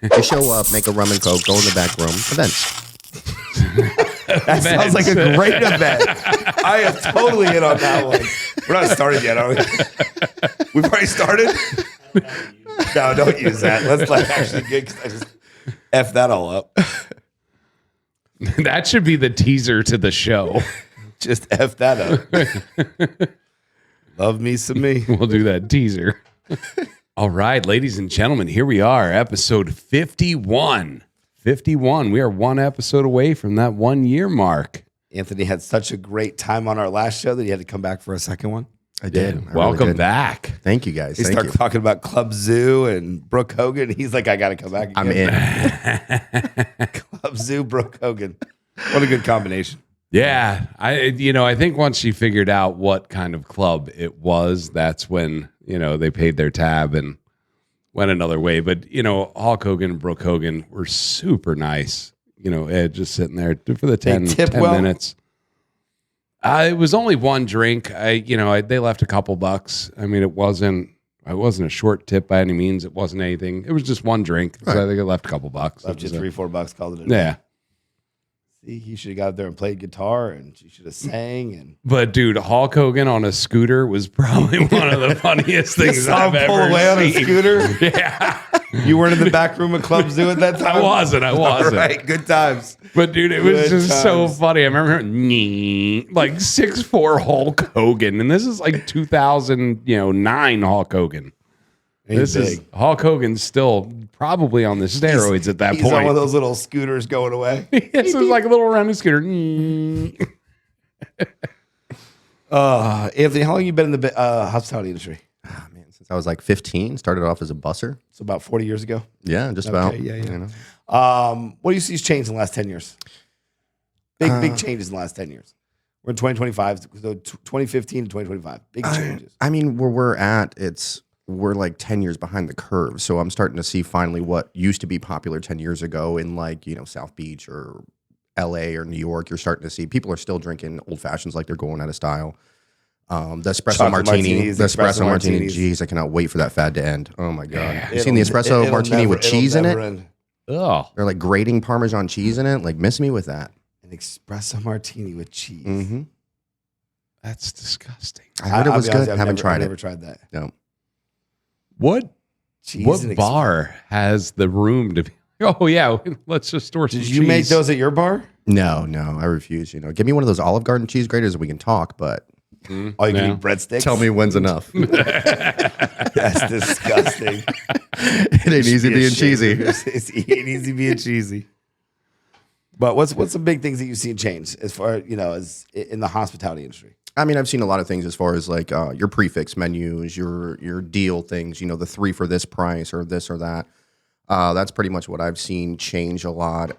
You show up, make a rum and coke, go in the back room, events. That sounds like a great event. I am totally in on that one. We're not started yet, are we? We've already started? No, don't use that. Let's actually get, because I just F that all up. That should be the teaser to the show. Just F that up. Love me some me. We'll do that teaser. All right, ladies and gentlemen, here we are, episode 51. 51. We are one episode away from that 1 year mark. Anthony had such a great time on our last show that he had to come back for a second one. I did. I Welcome really did. back. Thank you, guys. He Thank started you. talking about Club Zoo and Brooke Hogan. He's like, I got to come back again. I'm in. Club Zoo, Brooke Hogan. What a good combination. Yeah, I think once she figured out what kind of club it was, that's when, they paid their tab and went another way. But, Hulk Hogan and Brooke Hogan were super nice. Ed just sitting there for the 10 minutes. It was only one drink. They left a couple bucks. I mean, it wasn't a short tip by any means. It wasn't anything. It was just one drink. Right. So I think it left a couple bucks. Left just $3-4, called it a Yeah. See, he should have got up there and played guitar, and she should have sang. And But dude, Hulk Hogan on a scooter was probably one of the funniest things saw I've him pull ever away on a seen. scooter. Yeah, You weren't in the back room of Club Zoo at that time? I wasn't. All right, good times. But dude, it was Good just so times. funny. I remember like 6'4" Hulk Hogan, and this is like 2009 Hulk Hogan. He's Is big. Hulk Hogan's still probably on the steroids at that He's on one of point. those little scooters going away. This was like a little running scooter. Anthony, how long have you been in the hospitality industry? Ah, man, since I was like 15, started off as a busser. So about 40 years ago. Yeah, just about. yeah. You know. What do you see has changed in the last 10 years? Big changes in the last 10 years. We're in 2025, so 2015 to 2025. Big changes. I mean, where we're at, we're like 10 years behind the curve. So I'm starting to see finally what used to be popular 10 years ago in like, South Beach or LA or New York. You're starting to see people are still drinking old fashions like they're going out of style. The espresso Chocolate martini, martinis, the espresso martini. martinis. Jeez, I cannot wait for that fad to end. Oh my God. Yeah. You seen the espresso It'll martini with it'll cheese in never it? end. Oh, They're like grating Parmesan cheese in it. Like miss me with that. An espresso martini with cheese. Mm-hmm. that's disgusting. I heard it I'll was be good. honest, I've Haven't never- tried I've it. never tried that. No. What Cheese and bar has the room to be? Oh yeah, let's just store some Did cheese. you make those at your bar? No, I refuse. Give me one of those Olive Garden cheese graters and we can talk, but All you can Yeah. eat breadsticks? tell me when's enough. That's disgusting. It ain't easy being cheesy. It ain't easy being cheesy. But what's the big things that you've seen change as far as in the hospitality industry? I mean, I've seen a lot of things as far as like your prefix menus, your deal things, the 3 for this price or this or that. That's pretty much what I've seen change a lot.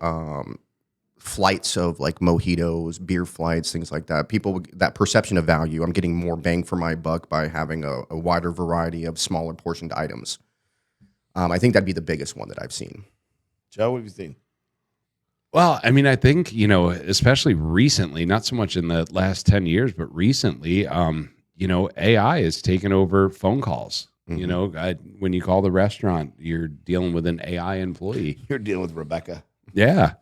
Flights of like mojitos, beer flights, things like that. People, that perception of value, I'm getting more bang for my buck by having a wider variety of smaller portioned items. I think that'd be the biggest one that I've seen. Joe, what have you seen? Well, I mean, I think, especially recently, not so much in the last 10 years, but recently, AI has taken over phone calls. Mm-hmm. When you call the restaurant, you're dealing with an AI employee. You're dealing with Rebecca. Yeah.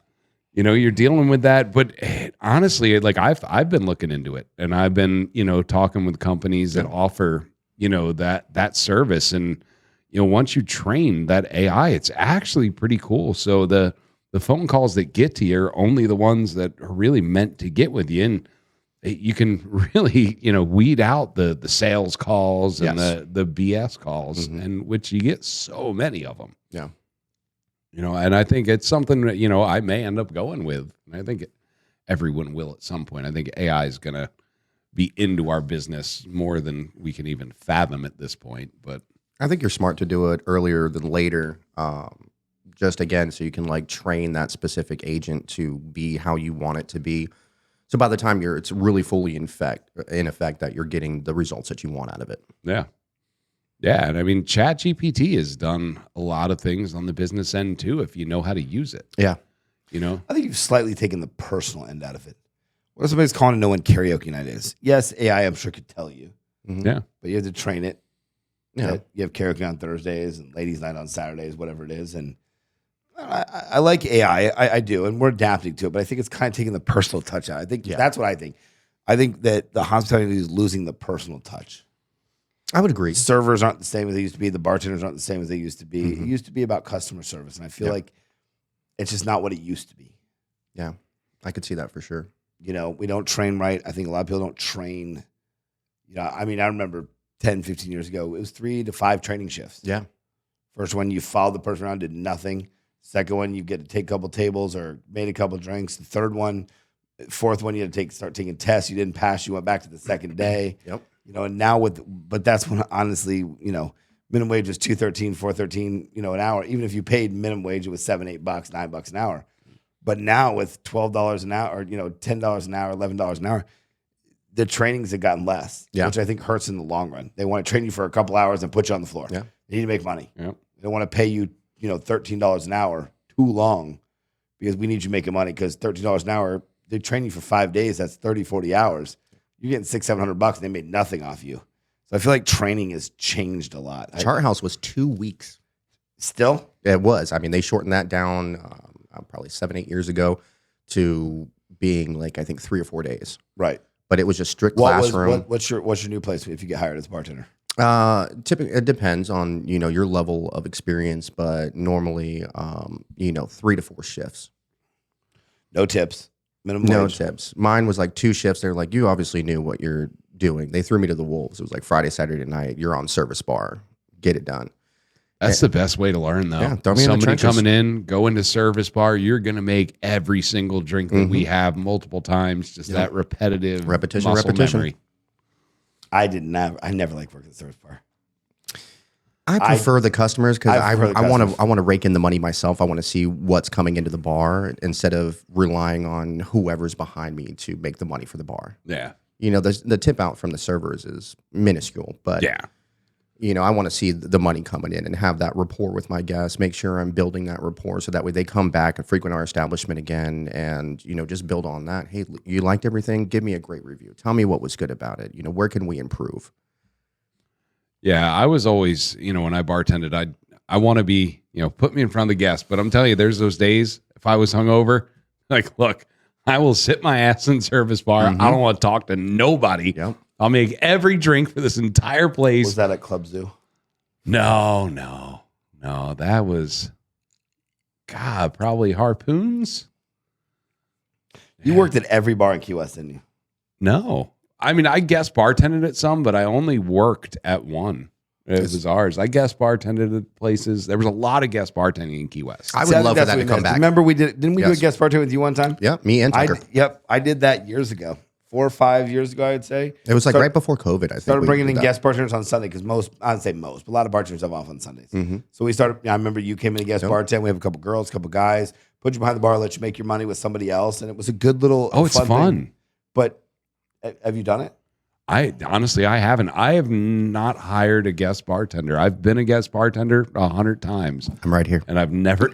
You're dealing with that. But honestly, like I've been looking into it and I've been, talking with companies that offer, that service. And, once you train that AI, it's actually pretty cool. So the phone calls that get to you are only the ones that are really meant to get with you. And you can really, weed out the sales calls and Yes. the BS calls, Mhm. and which you get so many of them. Yeah. And I think it's something that, I may end up going with. And I think everyone will at some point. I think AI is going to be into our business more than we can even fathom at this point. But I think you're smart to do it earlier than later. Just again, so you can like train that specific agent to be how you want it to be. So by the time it's really fully in effect that you're getting the results that you want out of it. yeah. Yeah. And I mean, ChatGPT has done a lot of things on the business end too, if you know how to use it. Yeah. I think you've slightly taken the personal end out of it. What if somebody's calling to know when karaoke night is? Yes, AI, I'm sure, could tell you, Yeah. but you have to train it. Yeah. You have karaoke on Thursdays and ladies' night on Saturdays, whatever it is. And I like AI. I do, and we're adapting to it. But I think it's kind of taking the personal touch out. I think that's what I think. I think that the hospitality is losing the personal touch. I would agree. Servers aren't the same as they used to be. The bartenders aren't the same as they used to be. Mm-hmm. It used to be about customer service, and I feel like it's just not what it used to be. Yeah, I could see that for sure. You know, we don't train right. I think a lot of people don't train. You know, I mean, I remember 10, 15 years ago, it was 3 to 5 training shifts. Yeah. First one, you followed the person around, did nothing. Second one, you get to take a couple tables or made a couple drinks. The third one, fourth one, you had to start taking tests. You didn't pass. You went back to the second day. Yep. You know, and now but that's when honestly, you know, minimum wage was $2.13, $4.13, you know, an hour. Even if you paid minimum wage, it was $7, $8, $9 an hour. But now with $12 an hour, or you know, $10 an hour, $11 an hour, the trainings have gotten less, which I think hurts in the long run. They want to train you for a couple hours and put you on the floor. Yeah. They need to make money. Yeah. They don't want to pay you, you know, $13 an hour too long because we need you making money because $13 an hour, they train you for 5 days. That's 30, 40 hours. You're getting $600, $700 and they made nothing off you. So I feel like training has changed a lot. Chart House was 2 weeks. Still? It was. I mean, they shortened that down probably 7-8 years ago to being like, I think 3 or 4 days. Right. But it was just strict classroom. What's your new place if you get hired as a bartender? Typically, it depends on, you know, your level of experience, but normally, you know, 3 to 4 shifts. No tips. Minimum No wage. tips. Mine was like 2 shifts. They're like, you obviously knew what you're doing. They threw me to the wolves. It was like Friday, Saturday night. You're on service bar. Get it done. That's the best way to learn, though. Yeah, throw me in the Somebody trenches. coming in, go into service bar, you're going to make every single drink that we have multiple times. Just that repetitive Repetition, muscle repetition. memory. I never liked working at the service bar. I prefer the customers because I prefer the I want customers. to rake in the money myself. I want to see what's coming into the bar instead of relying on whoever's behind me to make the money for the bar. Yeah. You know, the tip out from the servers is minuscule, but Yeah. you know, I want to see the money coming in and have that rapport with my guests, make sure I'm building that rapport so that way they come back and frequent our establishment again and, you know, just build on that. Hey, you liked everything? Give me a great review. Tell me what was good about it. You know, where can we improve? Yeah, I was always, you know, when I bartended, I want to be, you know, put me in front of the guest. But I'm telling you, there's those days, if I was hungover, like, look, I will sit my ass in service bar. I don't want to talk to nobody. Yep. I'll make every drink for this entire place. Was that at Club Zoo? No. That was, God, probably Harpoons. You worked at every bar in Key West, didn't you? No. I mean, I guest bartended at some, but I only worked at one. It was ours. I guest bartended at places. There was a lot of guest bartending in Key West. I would love for that to come back. Remember didn't we do a Yes. guest bartender with you one time? Yeah, me and Tucker. I did that years ago. 4 or 5 years ago, I'd say. It was like right before COVID, I think. Started we bringing did in that. guest bartenders on Sunday because I'd say most, but a lot of bartenders have off on Sundays. So we started, I remember you came in a guest bartend. We have a couple girls, a couple guys, put you behind the bar, let you make your money with somebody else. And it was a good little It's fun. thing. But have you done it? I honestly, I haven't. I have not hired a guest bartender. I've been a guest bartender 100 times, I'm right here. and I've never.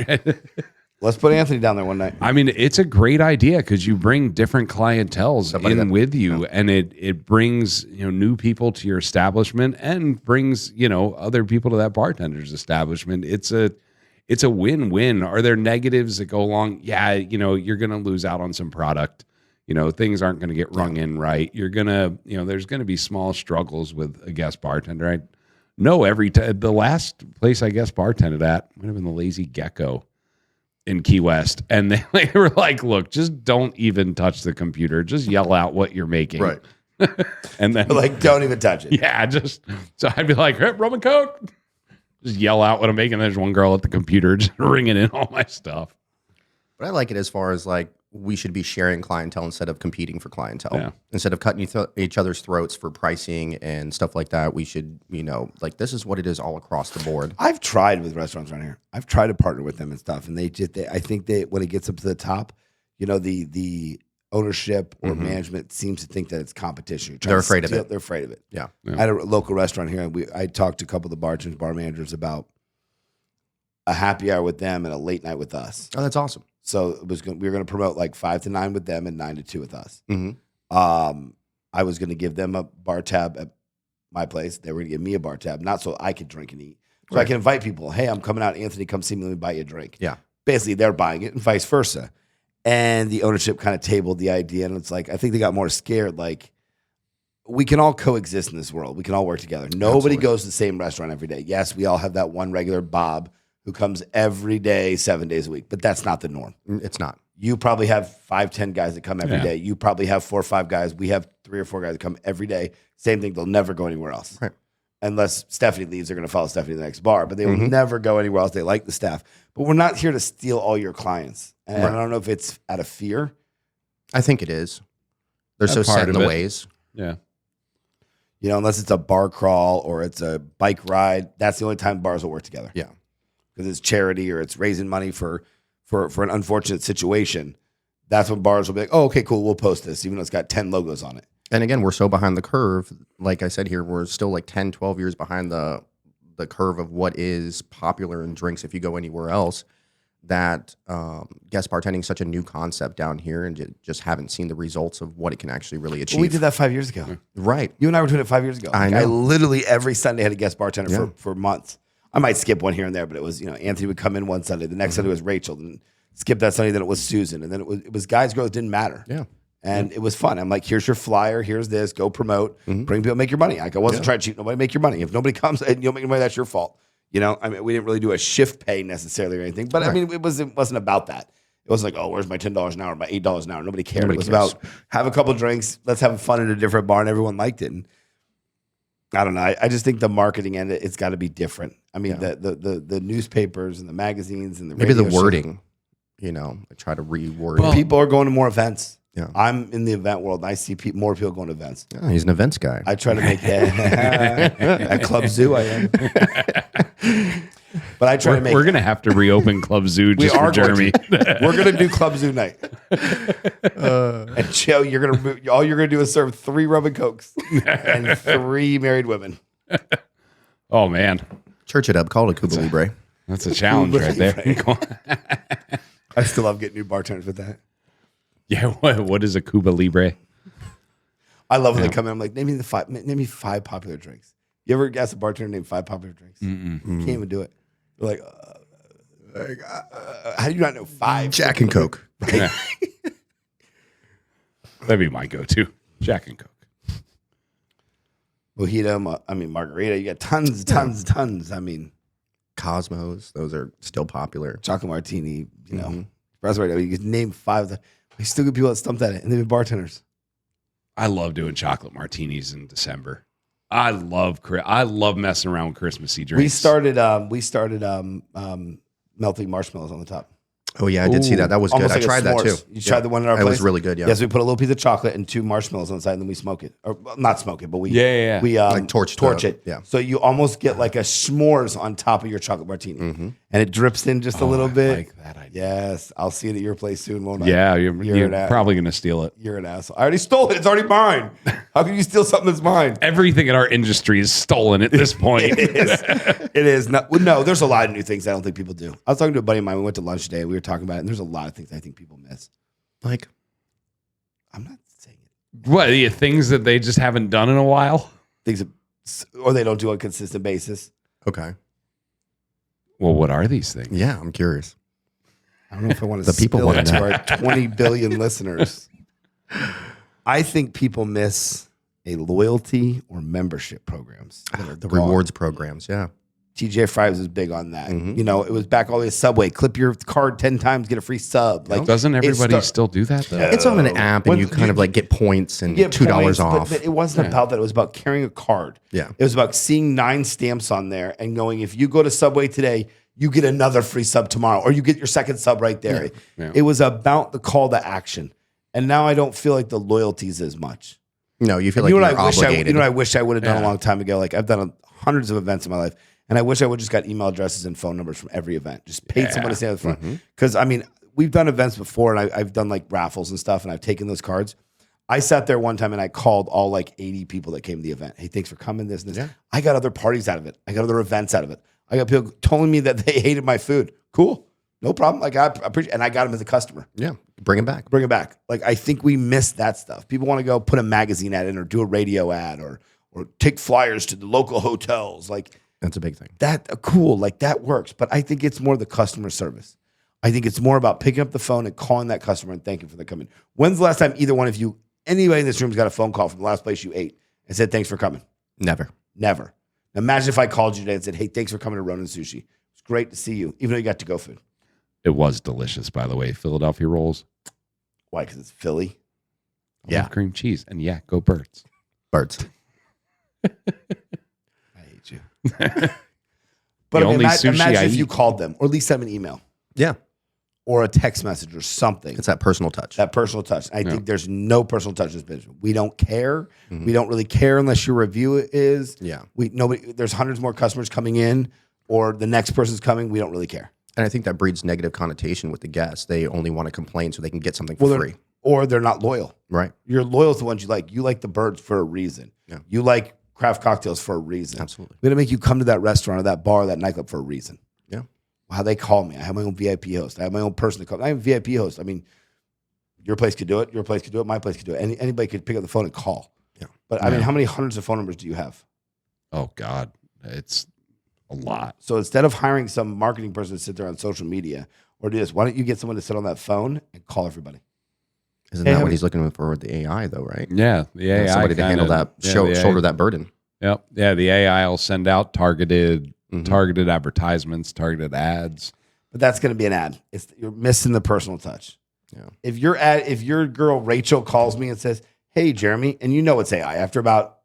Let's put Anthony down there one night. I mean, it's a great idea because you bring different clienteles Somebody in that- with you, and it brings, you know, new people to your establishment and brings, you know, other people to that bartender's establishment. It's a win-win. Are there negatives that go along? Yeah, you know, you're going to lose out on some product. You know, things aren't going to get rung in right. You're going to, you know, there's going to be small struggles with a guest bartender. I know the last place I guest bartended at might have been the Lazy Gecko in Key West. And they were like, look, just don't even touch the computer. Just yell out what you're making. Right. And then, Like, don't even touch it. yeah, so I'd be like, hey, rum and coke. Just yell out what I'm making. There's one girl at the computer just ringing in all my stuff. But I like it as far as like we should be sharing clientele instead of competing for clientele. Yeah. Instead of cutting each other's throats for pricing and stuff like that, we should, you know, like this is what it is all across the board. I've tried with restaurants around here. I've tried to partner with them and stuff, and I think when it gets up to the top, you know, the ownership or management seems to think that it's competition. They're afraid of it. They're afraid of it. Yeah. I had a local restaurant here, and I talked to a couple of the bartenders, bar managers about a happy hour with them and a late night with us. Oh, that's awesome. So we were going to promote like 5 to 9 with them and 9 to 2 with us. Mhm. I was going to give them a bar tab at my place. They were going to give me a bar tab, not so I could drink and eat. So I Right. can invite people. Hey, I'm coming out. Anthony, come see me. Let me buy you a drink. Yeah. basically they're buying it and vice versa. And the ownership kind of tabled the idea. And it's like, I think they got more scared. Like, we can all coexist in this world. We can all work together. Nobody goes to the same restaurant every day. Yes, we all have that one regular Bob who comes every day, 7 days a week, but that's not the norm. It's not. You probably have 5-10 guys that come every day. You probably have 4 or 5 guys. We have 3 or 4 guys that come every day. Same thing. They'll never go anywhere else. Right. Unless Stephanie leaves, they're going to follow Stephanie to the next bar, but they will never go anywhere else. They like the staff. But we're not here to steal all your clients. And I don't know if it's out of fear. I think it is. They're so set in the ways. Yeah. You know, unless it's a bar crawl or it's a bike ride, that's the only time bars will work together. Yeah. Because it's charity or it's raising money for an unfortunate situation. That's when bars will be like, oh, okay, cool, we'll post this, even though it's got 10 logos on it. And again, we're so behind the curve. Like I said here, we're still like 10, 12 years behind the curve of what is popular in drinks if you go anywhere else. That guest bartending is such a new concept down here, and just haven't seen the results of what it can actually really achieve. Well, we did that 5 years ago. Right. You and I were doing it 5 years ago. I know. I literally every Sunday had a guest bartender for months. I might skip one here and there, but it was, you know, Anthony would come in one Sunday. The next Sunday was Rachel. And skip that Sunday, then it was Susan. And then it was guys, girls, didn't matter. Yeah. And it was fun. I'm like, here's your flyer. Here's this. Go promote. Bring people, make your money. Like, I wasn't trying to cheat nobody. Make your money. If nobody comes and you don't make your money, that's your fault. You know, I mean, we didn't really do a shift pay necessarily or anything. But I mean, it wasn't about that. It wasn't like, oh, where's my $10 an hour, my $8 an hour? Nobody cared. It was about have a couple drinks. Let's have fun in a different bar. And everyone liked it. And I don't know. I just think the marketing end, it's got to be different. I mean, the newspapers and the magazines and the maybe the radio wording, you know, I try to reword Well, it. people are going to more events. Yeah. I'm in the event world, and I see more people going to events. Yeah, he's an events guy. I try to make that at Club Zoo. I am, but I try to make. We're gonna have to reopen Club Zoo just for Jeremy. We're gonna do Club Zoo night. And Joe, all you're gonna do is serve 3 rum and cokes and 3 married women. Oh man, Church it up. Call it a Cuba Libre. that's a challenge right there. I still love getting new bartenders with that. Yeah, what is a Cuba Libre? I love when they come in. I'm like, name me 5 popular drinks. You ever ask a bartender to name 5 popular drinks? Can't even do it. They're like, how do you not know 5? Jack and Coke. Yeah. That'd be my go-to. Jack and Coke. Mojito, margarita. You got tons. I mean, Cosmos. Those are still popular. chocolate martini, you know. That's right. You can name 5. We still get people that stumped at it, and they've been bartenders. I love doing chocolate martinis in December. I love messing around with Christmassy drinks. We started melting marshmallows on the top. Oh yeah, I did see that. That was good. Almost I like a tried that s'mores. too. You tried the one in our It place? was really good. Yeah. Yes, we put a little piece of chocolate and 2 marshmallows on the side, and then we smoke it. Or well, not smoke it, but we we Like torch it. yeah. So you almost get like a s'mores on top of your chocolate martini, and it drips in just a little bit. I like that idea. Yes, I'll see it at your place soon, won't I? Yeah, you're probably going to steal it. You're an asshole. I already stole it. It's already mine. How can you steal something that's mine? Everything in our industry is stolen at this point. It is. No, there's a lot of new things I don't think people do. I was talking to a buddy of mine. We went to lunch today. We were talking about it, and there's a lot of things I think people miss. Like, I'm not saying it. What, things that they just haven't done in a while? Or they don't do on a consistent basis. okay. Well, what are these things? Yeah, I'm curious. I don't know if I want to The people spill wanna it to know. our 20 billion listeners. I think people miss a loyalty or membership programs. The rewards programs. Yeah. TJ Fries is big on that. Mhm. You know, it was back all the way Subway. Clip your card 10 times, get a free sub. Like, Doesn't everybody still do that though? It's on an app, and When you kind of like get points and get $2 points, off. But it wasn't about that. It was about carrying a card. Yeah. It was about seeing 9 stamps on there and going, if you go to Subway today, you get another free sub tomorrow, or you get your second sub right there. Yeah. It was about the call to action. And now I don't feel like the loyalties as much. No, you feel like You know you're what I wish obligated. I wish I would have done Yeah. a long time ago. Like I've done hundreds of events in my life, and I wish I would just got email addresses and phone numbers from every event. Just paid someone to stand at the front. Because I mean, we've done events before, and I've done like raffles and stuff, and I've taken those cards. I sat there one time and I called all like 80 people that came to the event. Hey, thanks for coming. This and this. Yeah. I got other parties out of it. I got other events out of it. I got people telling me that they hated my food. Cool, no problem. Like I appreciate, and I got them as a customer. Yeah. Bring it back. Bring it back. Like I think we miss that stuff. People want to go put a magazine ad in or do a radio ad or take flyers to the local hotels. Like That's a big thing. that, cool. Like that works. But I think it's more the customer service. I think it's more about picking up the phone and calling that customer and thanking for the coming. When's the last time either one of you, anybody in this room's got a phone call from the last place you ate and said, thanks for coming? Never. Never. Now imagine if I called you today and said, hey, thanks for coming to Ronin Sushi. It's great to see you, even though you got to-go food. It was delicious, by the way. Philadelphia rolls. Why? Because it's Philly? I love cream cheese. And yeah, go Birds. Birds. I hate you. But I mean, imagine if you called them or at least sent them an email. Yeah. Or a text message or something. It's that personal touch. That personal touch. I think there's no personal touch in this business. We don't care. We don't really care unless your review is. Yeah. There's hundreds more customers coming in or the next person's coming. We don't really care. And I think that breeds negative connotation with the guests. They only want to complain so they can get something for free. Or they're not loyal. Right. You're loyal to the ones you like. You like the Birds for a reason. Yeah. You like craft cocktails for a reason. Absolutely. We're going to make you come to that restaurant or that bar or that nightclub for a reason. Yeah. How they call me. I have my own VIP host. I have my own person to call. I have a VIP host. I mean, your place could do it. Your place could do it. My place could do it. Anybody could pick up the phone and call. Yeah. But I mean, how many hundreds of phone numbers do you have? Oh, God. It's a lot. So instead of hiring some marketing person to sit there on social media or do this, why don't you get someone to sit on that phone and call everybody? Isn't that what he's looking for with the AI, though, right? Yeah. The AI. Somebody to handle that, shoulder that burden. Yep. Yeah. The AI will send out targeted advertisements, targeted ads. But that's going to be an ad. You're missing the personal touch. Yeah. If your girl Rachel calls me and says, "Hey, Jeremy," and you know it's AI after about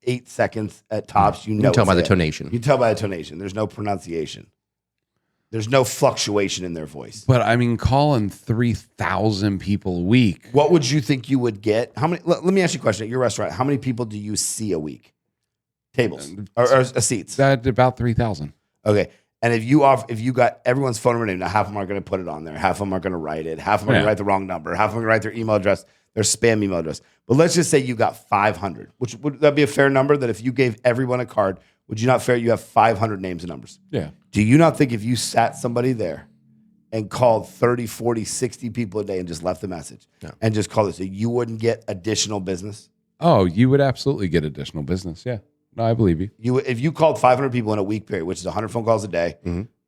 8 seconds at tops, you can tell by the tonation. You can tell by the tonation. There's no pronunciation. There's no fluctuation in their voice. But I mean, calling 3,000 people a week. What would you think you would get? How many? Let me ask you a question. At your restaurant, how many people do you see a week? Tables or seats? That about 3,000. Okay. And if you got everyone's phone number name, now half of them are going to put it on there, half of them are going to write it, half of them are going to write the wrong number, half of them are going to write their email address, their spam email address. But let's just say you got 500, which would that be a fair number that if you gave everyone a card, would you not fair you have 500 names and numbers? Yeah. Do you not think if you sat somebody there and called 30, 40, 60 people a day and just left a message and just called it, so you wouldn't get additional business? Oh, you would absolutely get additional business. Yeah. No, I believe you. If you called 500 people in a week period, which is 100 phone calls a day,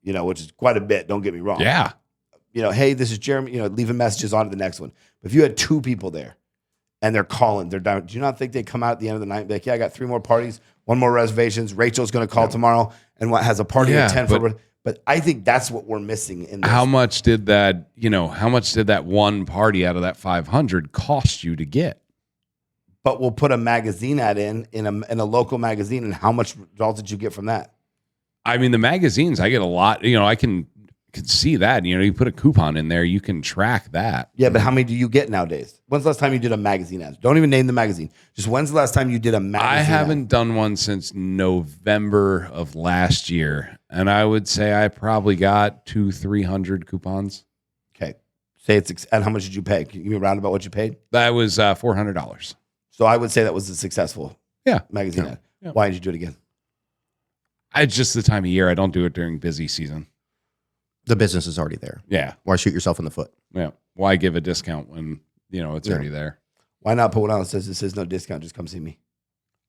which is quite a bit, don't get me wrong. Yeah. Hey, this is Jeremy, leaving messages on to the next one. But if you had 2 people there and they're calling, they're down, do you not think they come out at the end of the night and be like, yeah, I got 3 more parties, 1 more reservations. Rachel's going to call tomorrow and has a party at 10 but I think that's what we're missing in this. How much did that one party out of that 500 cost you to get? But we'll put a magazine ad in a local magazine, and how much results did you get from that? I mean, the magazines, I get a lot. I can see that. You put a coupon in there, you can track that. Yeah, but how many do you get nowadays? When's the last time you did a magazine ad? Don't even name the magazine. Just when's the last time you did a magazine I haven't done one since November of last year, and I would say I probably got 200-300 coupons. Okay. Say it's and how much did you pay? Can you give me a round about what you paid? That was $400. So I would say that was a successful magazine ad. Yeah. Why did you do it again? It's just the time of year. I don't do it during busy season. The business is already there. Yeah. Why shoot yourself in the foot? Yeah. Why give a discount when, it's already there? Why not put one on that says it says no discount, just come see me?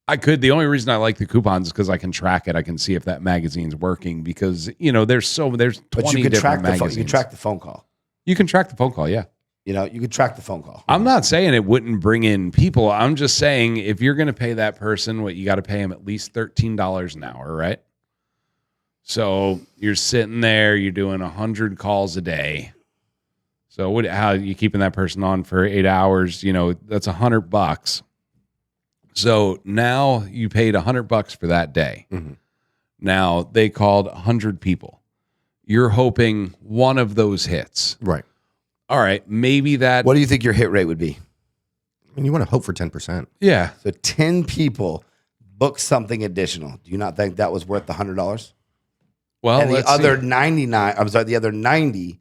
I could. The only reason I like the coupons is because I can track it. I can see if that magazine's working because, there's 20 but you can different You magazines. can track the phone call. You can track the phone call, yeah. You could track the phone call. I'm not saying it wouldn't bring in people. I'm just saying if you're going to pay that person, you got to pay them at least $13 an hour, right? So you're sitting there, you're doing 100 calls a day. So how are you keeping that person on for 8 hours? That's $100. So now you paid $100 for that day. Mm-hmm. Now they called 100 people. You're hoping one of those hits. Right. All right, maybe that. What do you think your hit rate would be? I mean, you want to hope for 10%. Yeah. So 10 people book something additional. Do you not think that was worth the $100? Well, and the other 99, I'm sorry, the other 90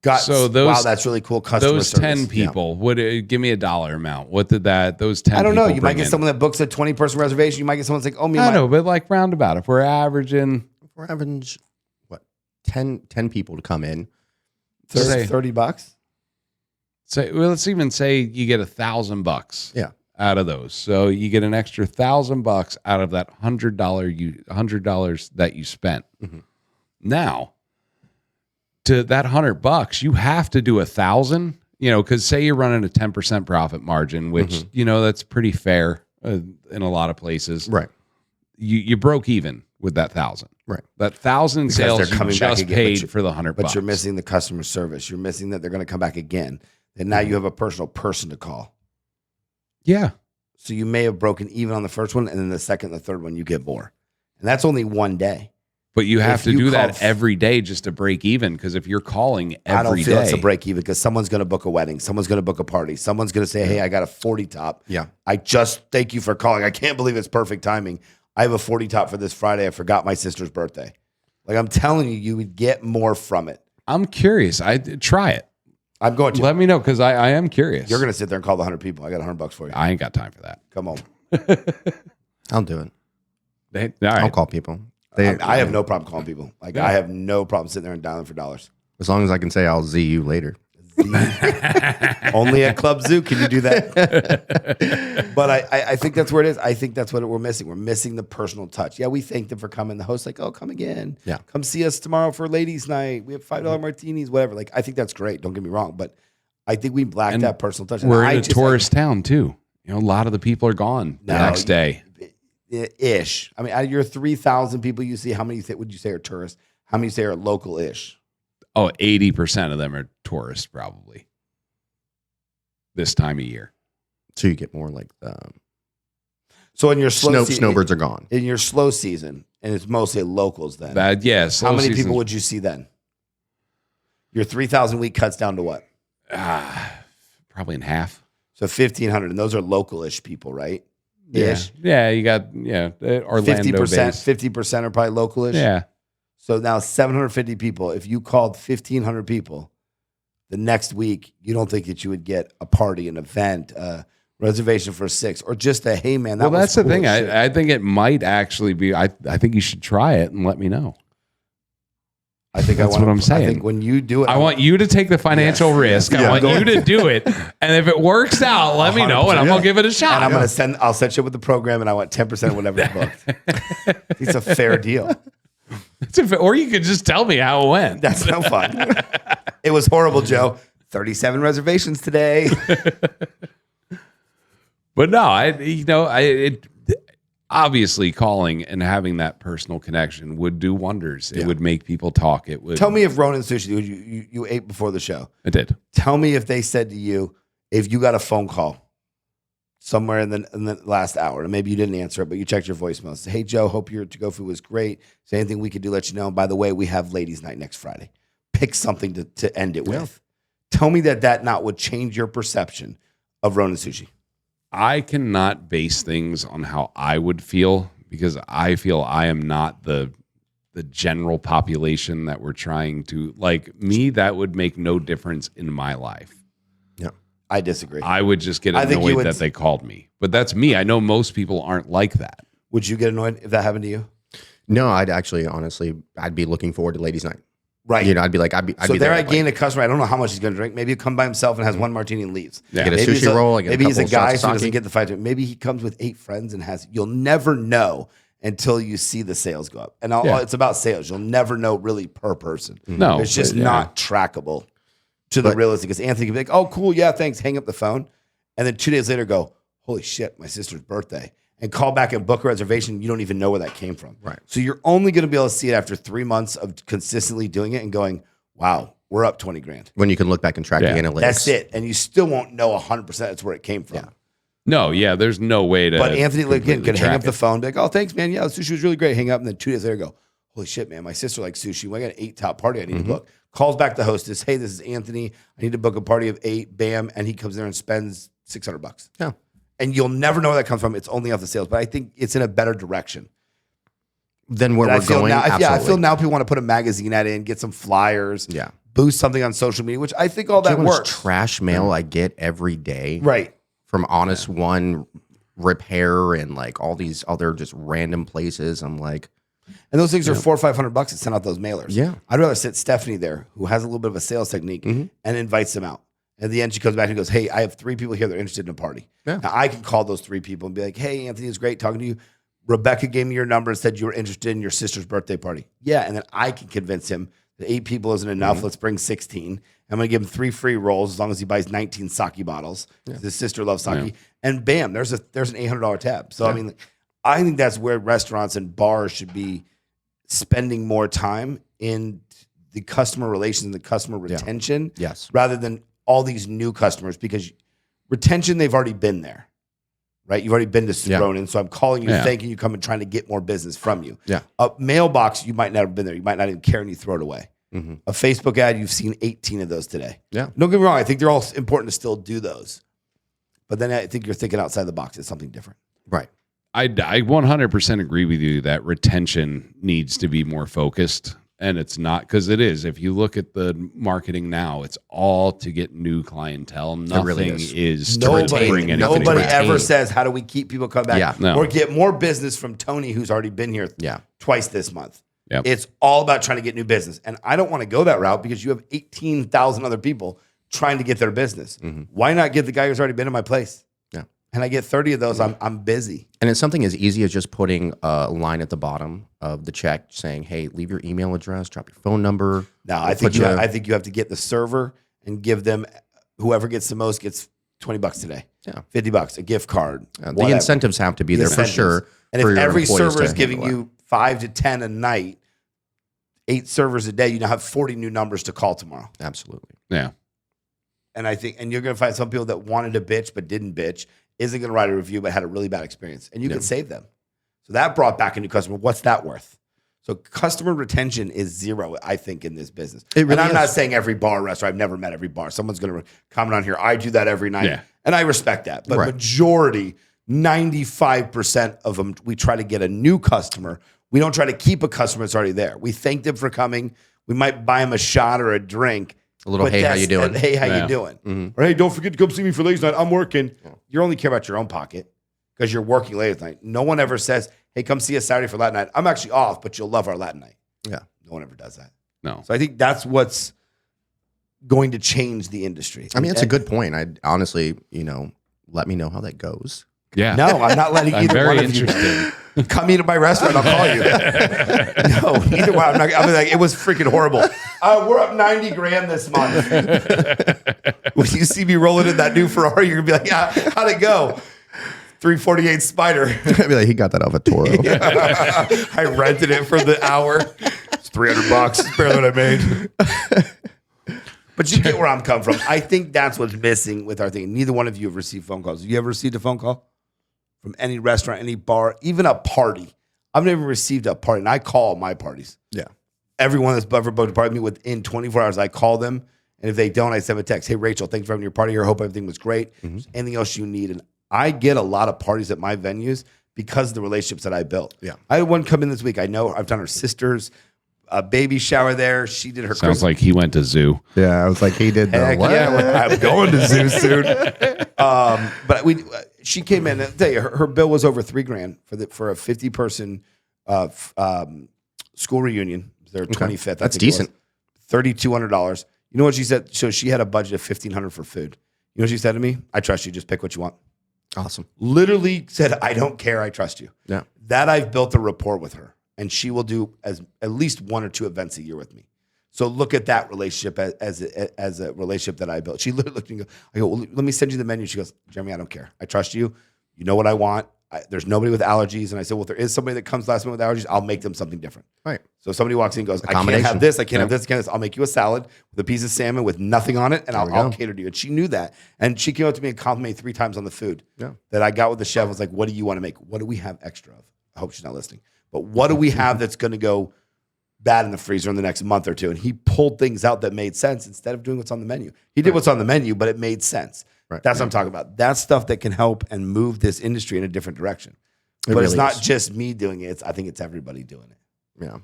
got, wow, that's really cool customer those service. 10 people, would it, give me a dollar amount. What did those 10 people I don't know. You might get in? someone that books a 20-person reservation. You might get someone that's like, oh, me. I know, but like roundabout. If we're averaging, what, 10 people to come in. $30? Say, well, let's even say you get $1,000 out of those. So you get an extra $1,000 out of that $100 that you spent. Mm-hmm. Now, to that $100, you have to do 1,000. Because say you're running a 10% profit margin, which that's pretty fair in a lot of places. Right. You broke even with that 1,000. Right. That 1,000 sales they're coming you back just again, paid for the $100. But you're missing the customer service. You're missing that they're going to come back again. And now you have a personal person to call. Yeah. So you may have broken even on the first one, and then the second and the third one, you get more. And that's only one day. But you have If to you do call that every day just to break even. Because if you're calling every day, I don't feel it's a break even because someone's going to book a wedding. Someone's going to book a party. Someone's going to say, hey, I got a 40 top. Yeah. I just thank you for calling. I can't believe it's perfect timing. I have a 40 top for this Friday. I forgot my sister's birthday. Like I'm telling you, you would get more from it. I'm curious. I try it. I'm going to. Let me know because I am curious. You're going to sit there and call the 100 people. I got $100 for you. I ain't got time for that. Come on. I'll do it. All right. I'll call people. I have no problem calling people. Like I have no problem sitting there and dialing for dollars. As long as I can say I'll Z you later. Only at Club Zoo can you do that. But I think that's where it is. I think that's what we're missing. We're missing the personal touch. Yeah, we thank them for coming. The host's like, oh, come again. Yeah. Come see us tomorrow for ladies' night. We have $5 martinis, whatever. Like, I think that's great. Don't get me wrong. But I think we lack that personal touch. We're in a tourist town, too. A lot of the people are gone the next day. Ish. I mean, out of your 3,000 people you see, how many would you say are tourists? How many say are local-ish? Oh, 80% of them are tourists, probably. This time of year. So you get more like So in your snowbirds are gone. In your slow season, and it's mostly locals then. Slow how many season's- people would you see then? Your 3,000 week cuts down to what? Probably in half. So 1,500, and those are local-ish people, right? Yeah. Ish. Yeah, you got Orlando 50%, based. 50% are probably local-ish. Yeah. So now 750 people. If you called 1,500 people, the next week you don't think that you would get a party, an event, a reservation for 6, or just a hey man. That Well, that's the cool thing. as shit. I think it might actually be. I think you should try it and let me know. I think That's what I'm saying. I think when you do it, I want you to take the financial risk. I want you to do it, and if it works out, let me know, and I'm gonna give it a shot. And I'm gonna send. I'll set you up with the program, and I want 10% of whatever's booked. It's a fair deal. Or you could just tell me how it went. That's no fun. It was horrible, Joe. 37 reservations today. But no, obviously calling and having that personal connection would do wonders. It would make people talk. It would. Tell me if Ronan Sushi, you ate before the show. I did. Tell me if they said to you, if you got a phone call somewhere in the last hour, and maybe you didn't answer it, but you checked your voicemail. Say, hey, Joe, hope your to-go food was great. Is there anything we could do, let you know? And by the way, we have ladies' night next Friday. Pick something to end it with. Tell me that not would change your perception of Ronan Sushi. I cannot base things on how I would feel because I feel I am not the general population that we're trying to like me. That would make no difference in my life. Yeah, I disagree. I would just get annoyed that they called me, but that's me. I know most people aren't like that. Would you get annoyed if that happened to you? No, I'd actually, honestly, I'd be looking forward to ladies' night. Right. I'd be like, I'd be there there I like, gain a customer. I don't know how much he's going to drink. Maybe he'll come by himself and has one martini and leaves. Yeah. Get a Maybe sushi roll. Maybe he's a guy so he so doesn't get the 5. Maybe he comes with 8 friends and has. You'll never know until you see the sales go up. And it's about sales. You'll never know really per person. No, it's just not trackable to the realistic. Because Anthony can be like, "Oh, cool, yeah, thanks." Hang up the phone, and then 2 days later, go, "Holy shit, my sister's birthday." And call back and book a reservation. You don't even know where that came from. Right. So you're only going to be able to see it after 3 months of consistently doing it and going, wow, we're up 20 grand. When you can look back and track the analytics. That's it. And you still won't know 100% that's where it came from. Yeah. No, there's no way to. But Anthony, again, could hang up the it. phone, be like, oh, thanks, man. Yeah, the sushi was really great. Hang up. And then 2 days later, go, holy shit, man, my sister likes sushi. Well, I got an 8 top party I need to book. Calls back the hostess. Hey, this is Anthony. I need to book a party of 8. Bam. And he comes there and spends $600. Yeah. And you'll never know where that comes from. It's only off the sales. But I think it's in a better direction. Then where And we're going, now, absolutely. I feel now people want to put a magazine ad in, get some flyers, boost something on social media, which I think all Do you that know how much works. trash mail I get every day Right. from Honest One, Repair, and like all these other just random places. I'm like, And those things are $400 or $500 to send out those mailers. Yeah. I'd rather sit Stephanie there, who has a little bit of a sales technique, and invites them out. At the end, she comes back and goes, hey, I have 3 people here that are interested in a party. Yeah. Now, I can call those 3 people and be like, hey, Anthony, it's great talking to you. Rebecca gave me your number and said you were interested in your sister's birthday party. Yeah, and then I can convince him 8 people isn't enough. Let's bring 16. I'm going to give him 3 free rolls as long as he buys 19 sake bottles. His sister loves sake. And bam, there's an $800 tab. So, I mean, I think that's where restaurants and bars should be spending more time in the customer relations and the customer retention rather than all these new customers, because retention, they've already been there, right? You've already been to Ronin, so I'm calling you, thanking you, coming, trying to get more business from you. A mailbox, you might not have been there. You might not even care and you throw it away. A Facebook ad, you've seen 18 of those today. Don't get me wrong. I think they're all important to still do those. But then I think you're thinking outside the box. It's something different. Right. I 100% agree with you that retention needs to be more focused. And it's not, because it is. If you look at the marketing now, it's all to get new clientele. Nothing really is to bring anything. Nobody ever says, how do we keep people coming back? No. Or get more business from Tony, who's already been here twice this month. It's all about trying to get new business. And I don't want to go that route because you have 18,000 other people trying to get their business. Why not get the guy who's already been in my place? And I get 30 of those, I'm busy. And it's something as easy as just putting a line at the bottom of the check saying, hey, leave your email address, drop your phone number. No, I think you have to get the server and give them, whoever gets the most gets $20 today. $50, a gift card. The incentives have to be there for sure. And if every server is giving you 5 to 10 a night, 8 servers a day, you now have 40 new numbers to call tomorrow. Absolutely. Yeah. And I think, and you're going to find some people that wanted to bitch but didn't bitch, isn't going to write a review but had a really bad experience, and you can save them. So that brought back a new customer. What's that worth? So customer retention is zero, I think, in this business. It really and I'm is. not saying every bar or restaurant. I've never met every bar. Someone's going to comment on here. I do that every night, and I respect that. But majority, 95% of them, we try to get a new customer. We don't try to keep a customer that's already there. We thank them for coming. We might buy them a shot or a drink. A little, hey, how you doing? Hey, how you doing? Or, hey, don't forget to come see me for ladies' night. I'm working. You only care about your own pocket because you're working late at night. No one ever says, hey, come see us Saturday for Latin night. I'm actually off, but you'll love our Latin night. No one ever does that. No. So I think that's what's going to change the industry. I mean, it's a good point. I honestly, let me know how that goes. Yeah. No, I'm not letting either one of you. Come eat at my restaurant. I'll call you. No, either way. I'm like, it was freaking horrible. We're up $90,000 this month. When you see me rolling in that new Ferrari, you're gonna be like, yeah, how'd it go? 348 Spider. I'd be like, he got that off a Toro. I rented it for the hour. It's $300. It's barely what I made. But you get where I'm coming from. I think that's what's missing with our thing. Neither one of you have received phone calls. Have you ever received a phone call from any restaurant, any bar, even a party? I've never received a party, and I call my parties. Everyone that's ever booked a party with me, within 24 hours, I call them, and if they don't, I send them a text. Hey, Rachel, thanks for having your party here. I hope everything was great. Anything else you need? And I get a lot of parties at my venues because of the relationships that I built. I had one come in this week. I know I've done her sister's a baby shower there. She did her Sounds like he went to zoo. Yeah, I was like, he did the what? Yeah, I'm going to zoo soon. But she came in. And I'll tell you, her bill was over $3,000 for a 50-person school reunion. Their 25th. That's decent. $3,200. You know what she said? So she had a budget of $1,500 for food. You know what she said to me? I trust you. Just pick what you want. Awesome. Literally said, I don't care. I trust you. Yeah. That I've built a rapport with her, and she will do at least 1 or 2 events a year with me. So look at that relationship as a relationship that I built. She literally looked at me and I go, well, let me send you the menu. She goes, Jeremy, I don't care. I trust you. You know what I want. There's nobody with allergies. And I said, well, if there is somebody that comes last minute with allergies, I'll make them something different. Right. So if somebody walks in and goes, I can't have this, I can't have this, I can't have this. I'll make you a salad with a piece of salmon with nothing on it, and I'll cater to you. And she knew that. And she came up to me and complimented 3 times on the food that I got with the chef. I was like, what do you want to make? What do we have extra of? I hope she's not listening. But what do we have that's going to go bad in the freezer in the next month or 2? And he pulled things out that made sense instead of doing what's on the menu. He did what's on the menu, but it made sense. Right. That's what I'm talking about. That's stuff that can help and move this industry in a different direction. But it's not just me doing it. I think it's everybody doing it. Yeah.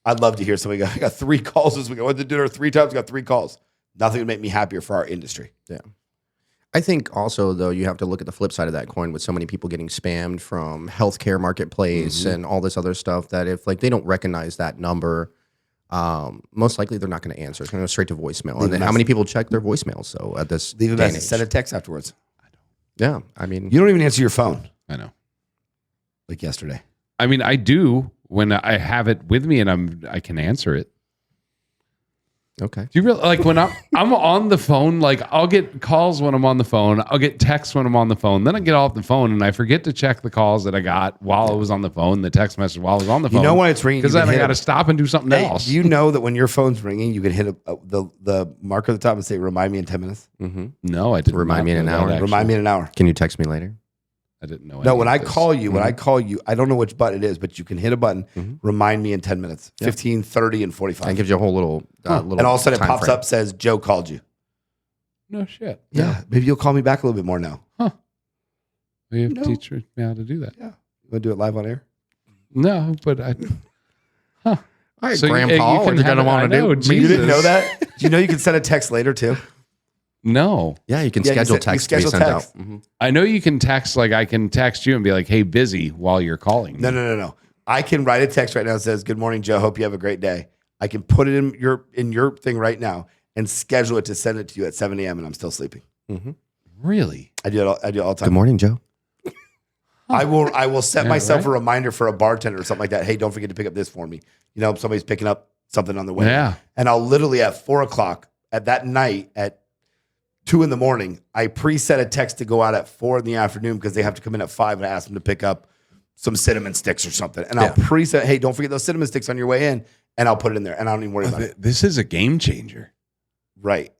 I'd love to hear somebody go, I got 3 calls this week. I went to dinner 3 times, got 3 calls. Nothing would make me happier for our industry. Yeah. I think also, though, you have to look at the flip side of that coin with so many people getting spammed from healthcare marketplace and all this other stuff that if they don't recognize that number, most likely they're not going to answer. It's going to go straight to voicemail. And then how many people check their voicemail? So at this leave a message, send a text afterwards. Yeah. I mean, you don't even answer your phone. I know. Like yesterday. I mean, I do when I have it with me and I can answer it. Okay. Do you really like when I'm on the phone? Like I'll get calls when I'm on the phone. I'll get texts when I'm on the phone. Then I get off the phone and I forget to check the calls that I got while I was on the phone, the text message while I was on the phone. You know when it's ringing, because then I got to stop and do something else. Do you know that when your phone's ringing, you can hit the marker at the top and say, "Remind me in 10 minutes." Mm-hmm. No, I didn't. Remind me in an hour. Remind me in an hour. Can you text me later? I didn't know. No, when I call you, I don't know which button it is, but you can hit a button. Mm-hmm. Remind me in 10 minutes, Yep. 15, 30, and 45. That gives you a whole little, And all of a sudden it time pops frame. up, says, Joe called you. No shit. Yeah. Maybe you'll call me back a little bit more now. You have to teach me how to do that. Yeah. You want to do it live on air? No, but I. All right, So Grandpa, what you have gonna it- want I to know, do? Jesus. You didn't know that? Do you know you can send a text later too? No, Yeah, you can Yeah, you schedule you text to be schedule sent text. out. Mhm. I know you can text. Like I can text you and be like, "Hey, busy," while you're calling. me. No. I can write a text right now that says, "Good morning, Joe. Hope you have a great day." I can put it in your thing right now and schedule it to send it to you at 7 a.m. and I'm still sleeping. Really? I do it all the Good time. morning, Joe. I will set Yeah, myself right. a reminder for a bartender or something like that. Hey, don't forget to pick up this for me. You know, somebody's picking up something on the way. Yeah. And I'll literally at 4:00 at that night at 2 a.m, I preset a text to go out at 4 p.m. because they have to come in at 5 and I ask them to pick up some cinnamon sticks or something. And I'll preset, hey, don't forget those cinnamon sticks on your way in. And I'll put it in there and I don't even worry about it. This is a game changer. Right.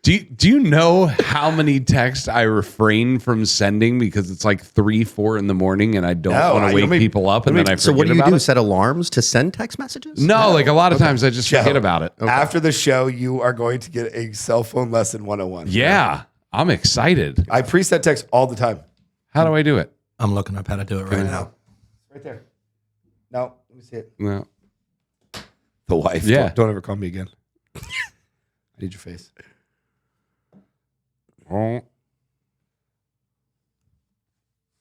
Do you know how many texts I refrain from sending because it's like 3, 4 in the morning and I don't No, want to wake people up and then I forget So what do you about do? it? Set alarms to send text messages? No, like a lot of times I just forget about it. After the show, you are going to get a cell phone lesson 101. Yeah, I'm excited. I preset text all the time. How do I do it? I'm looking up how to do it right now. Right there. No, let me see it. No. The wife. Yeah. Don't ever call me again. I need your face. Oh.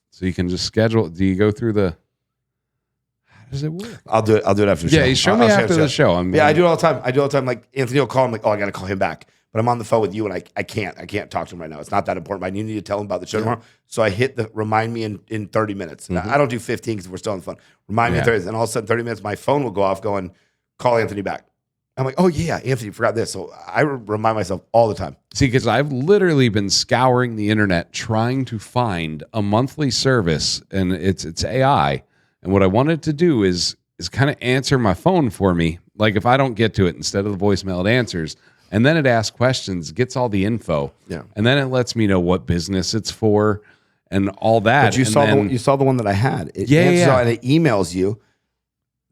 So you can just schedule. Do you go through the? How does it work? I'll do it after the show. Yeah, show me I'll after the show. Yeah, I do it all the time. Like Anthony will call. I'm like, oh, I got to call him back. But I'm on the phone with you, and I can't talk to him right now. It's not that important. But you need to tell him about the show tomorrow. So I hit the remind me in 30 minutes. Now, I don't do 15 because we're still on the phone. Remind me in 30 minutes. And all of a sudden, 30 minutes, my phone will go off going, call Anthony back. I'm like, oh, yeah, Anthony forgot this. So I remind myself all the time. See, because I've literally been scouring the internet trying to find a monthly service, and it's AI. And what I wanted to do is kind of answer my phone for me. Like if I don't get to it, instead of the voicemail, it answers. And then it asks questions, gets all the info. Yeah. And then it lets me know what business it's for and all that. But you saw the one that I had. It answers out and it emails you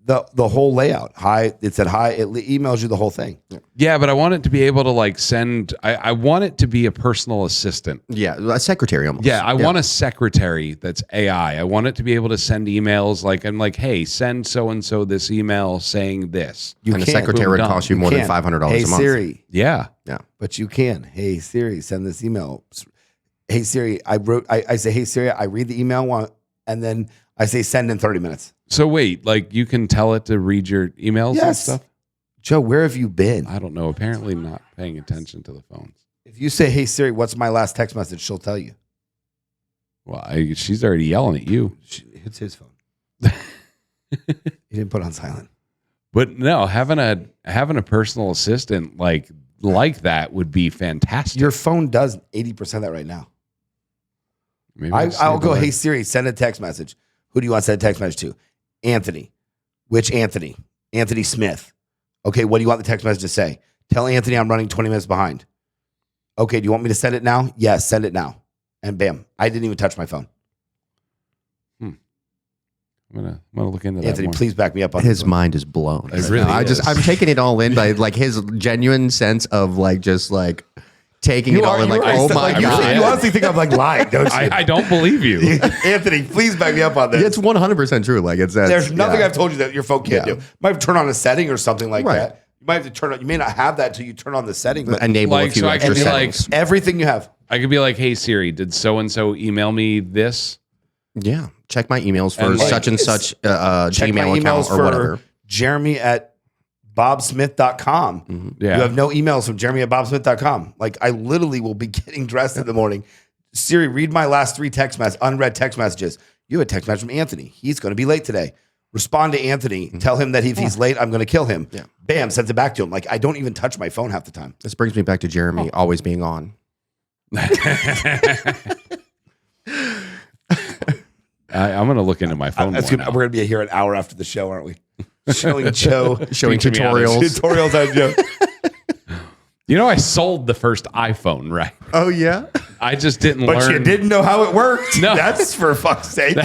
the whole layout. Hi, it said hi. It emails you the whole thing. Yeah, but I want it to be able to like send. I want it to be a personal assistant. Yeah, a secretary almost. Yeah, I want a secretary that's AI. I want it to be able to send emails like I'm like, hey, send so and so this email saying this. And a secretary would cost you more than $500 a month. Hey Siri. Yeah. Yeah. But you can. Hey Siri, send this email. Hey Siri, I say, hey Siri, I read the email and then I say send in 30 minutes. So wait, like you can tell it to read your emails and Yes. stuff? Joe, where have you been? I don't know. Apparently not paying attention to the phones. If you say, hey Siri, what's my last text message? She'll tell you. Well, she's already yelling at you. It's his phone. He didn't put it on silent. But no, having a personal assistant like that would be fantastic. Your phone does 80% of that right now. Maybe I'll go, hey Siri, send a text message. Who do you want to send a text message to? Anthony. Which Anthony? Anthony Smith. Okay, what do you want the text message to say? Tell Anthony I'm running 20 minutes behind. Okay, do you want me to send it now? Yes, send it now. And bam, I didn't even touch my phone. I'm gonna look into that. Anthony, more. please back me up on His this one. mind is blown. It really is. I'm taking it all in by like his genuine sense of like just like taking it all in. Like, oh my god, You honestly think I'm like lying, don't you? I don't believe you. Anthony, please back me up on this. it's 100% true. Like There's nothing I've told you that your phone can't do. You might have to turn on a setting or something like Right. that. You might have to turn on. You may not have that until you turn on the setting. But enable Like, a few so I extra could be like- settings. everything you have. I could be like, hey Siri, did so and so email me this? Yeah, check my emails for And, like, such and such Check my Gmail account emails or for whatever. Jeremy at bobsmith.com. Yeah. You have no emails from Jeremy at bobsmith.com. Like I literally will be getting dressed in the morning. Siri, read my last 3 unread text messages. You have a text message from Anthony. He's going to be late today. Respond to Anthony. Tell him that if he's late, I'm going to kill him. Yeah. Bam, sends it back to him. Like, I don't even touch my phone half the time. This brings me back to Jeremy always being on. I'm going to look into my phone. We're going to be here an hour after the show, aren't we? Showing Joe. Showing Teaching me how to tutorials. Tutorials on Joe. You know, I sold the first iPhone, right? Oh, yeah? I just didn't But learn. you didn't know how it worked. No. That's for fuck's sake.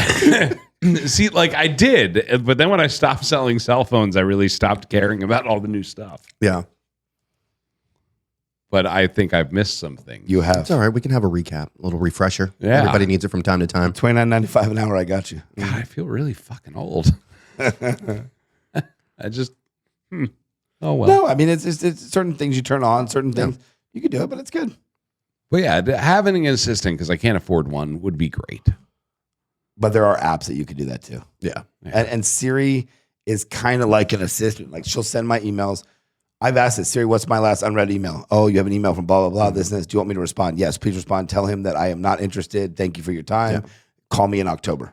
See, like I did, but then when I stopped selling cell phones, I really stopped caring about all the new stuff. Yeah. But I think I've missed some things. You have. It's all right. We can have a recap, a little refresher. Yeah. Everybody needs it from time to time. $29.95 an hour. I got you. God, I feel really fucking old. I just, oh well. No, I mean, it's certain things you turn on, certain things. You can do it, but it's good. But yeah, having an assistant, because I can't afford one, would be great. But there are apps that you can do that too. Yeah. And Siri is kind of like an assistant. Like she'll send my emails. I've asked it, Siri, what's my last unread email? Oh, you have an email from blah, blah, blah, this and this. Do you want me to respond? Yes, please respond. Tell him that I am not interested. Thank you for your time. Yeah. Call me in October. Do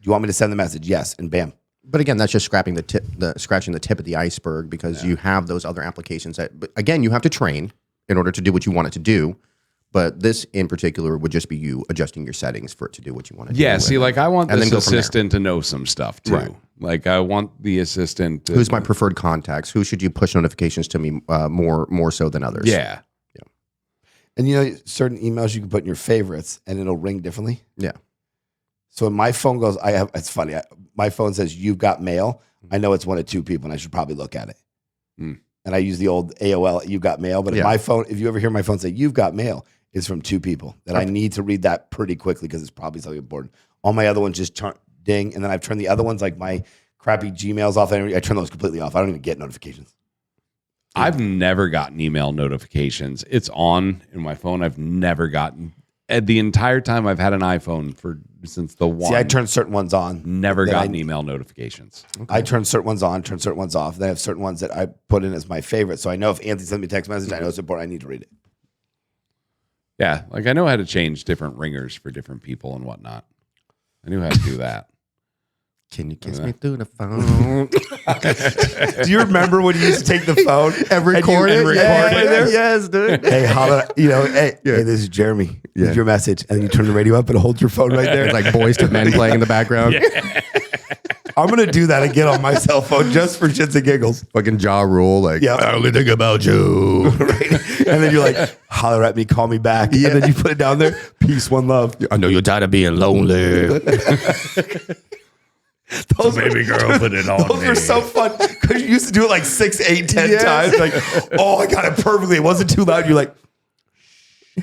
you want me to send the message? Yes. And bam. But again, that's just scratching the tip of the iceberg because you have those other applications that, but again, you have to train in order to do what you want it to do. But this in particular would just be you adjusting your settings for it to do what you want to do. Yeah, see, like I want And this then go from there. assistant to know some stuff too. Right. Like I want the assistant to, Who's my preferred contacts? Who should you push notifications to me more so than others? Yeah. And you know, certain emails you can put in your favorites and it'll ring differently. Yeah. So when my phone goes, it's funny. My phone says, you've got mail. I know it's one of two people and I should probably look at it. Mm. And I use the old AOL, you've got mail. But if my phone, if you ever hear my phone say, you've got mail, it's from two people that I need to read that pretty quickly because it's probably something important. All my other ones just ding. And then I've turned the other ones, like my crappy Gmails off. I turn those completely off. I don't even get notifications. I've never gotten email notifications. It's on in my phone. I've never gotten the entire time I've had an iPhone since the one. See, I turn certain ones on. Never that gotten email notifications. I turn certain ones on, turn certain ones off. Then I have certain ones that I put in as my favorite. So I know if Anthony sends me a text message, I know it's important. I need to read it. Yeah, like I know how to change different ringers for different people and whatnot. I knew how to do that. Can you kiss me through the phone? Do you remember when you used to take the phone and record it? Yes, dude. Hey, holla, hey, this is Jeremy. Leave your message. And then you turn the radio up and hold your phone right there. It's like Boys to Men playing in the background. I'm going to do that again on my cell phone just for shits and giggles. Fucking jaw rule. Like, I only think about you. Right? And then you're like, holler at me, call me back. And then you put it down there. Peace, one love. I know you're tired of being lonely. Those Baby girl, put it on Those me. were so fun because you used to do it like 6, 8, 10 times. Like, oh, I got it perfectly. It wasn't too loud. You're like,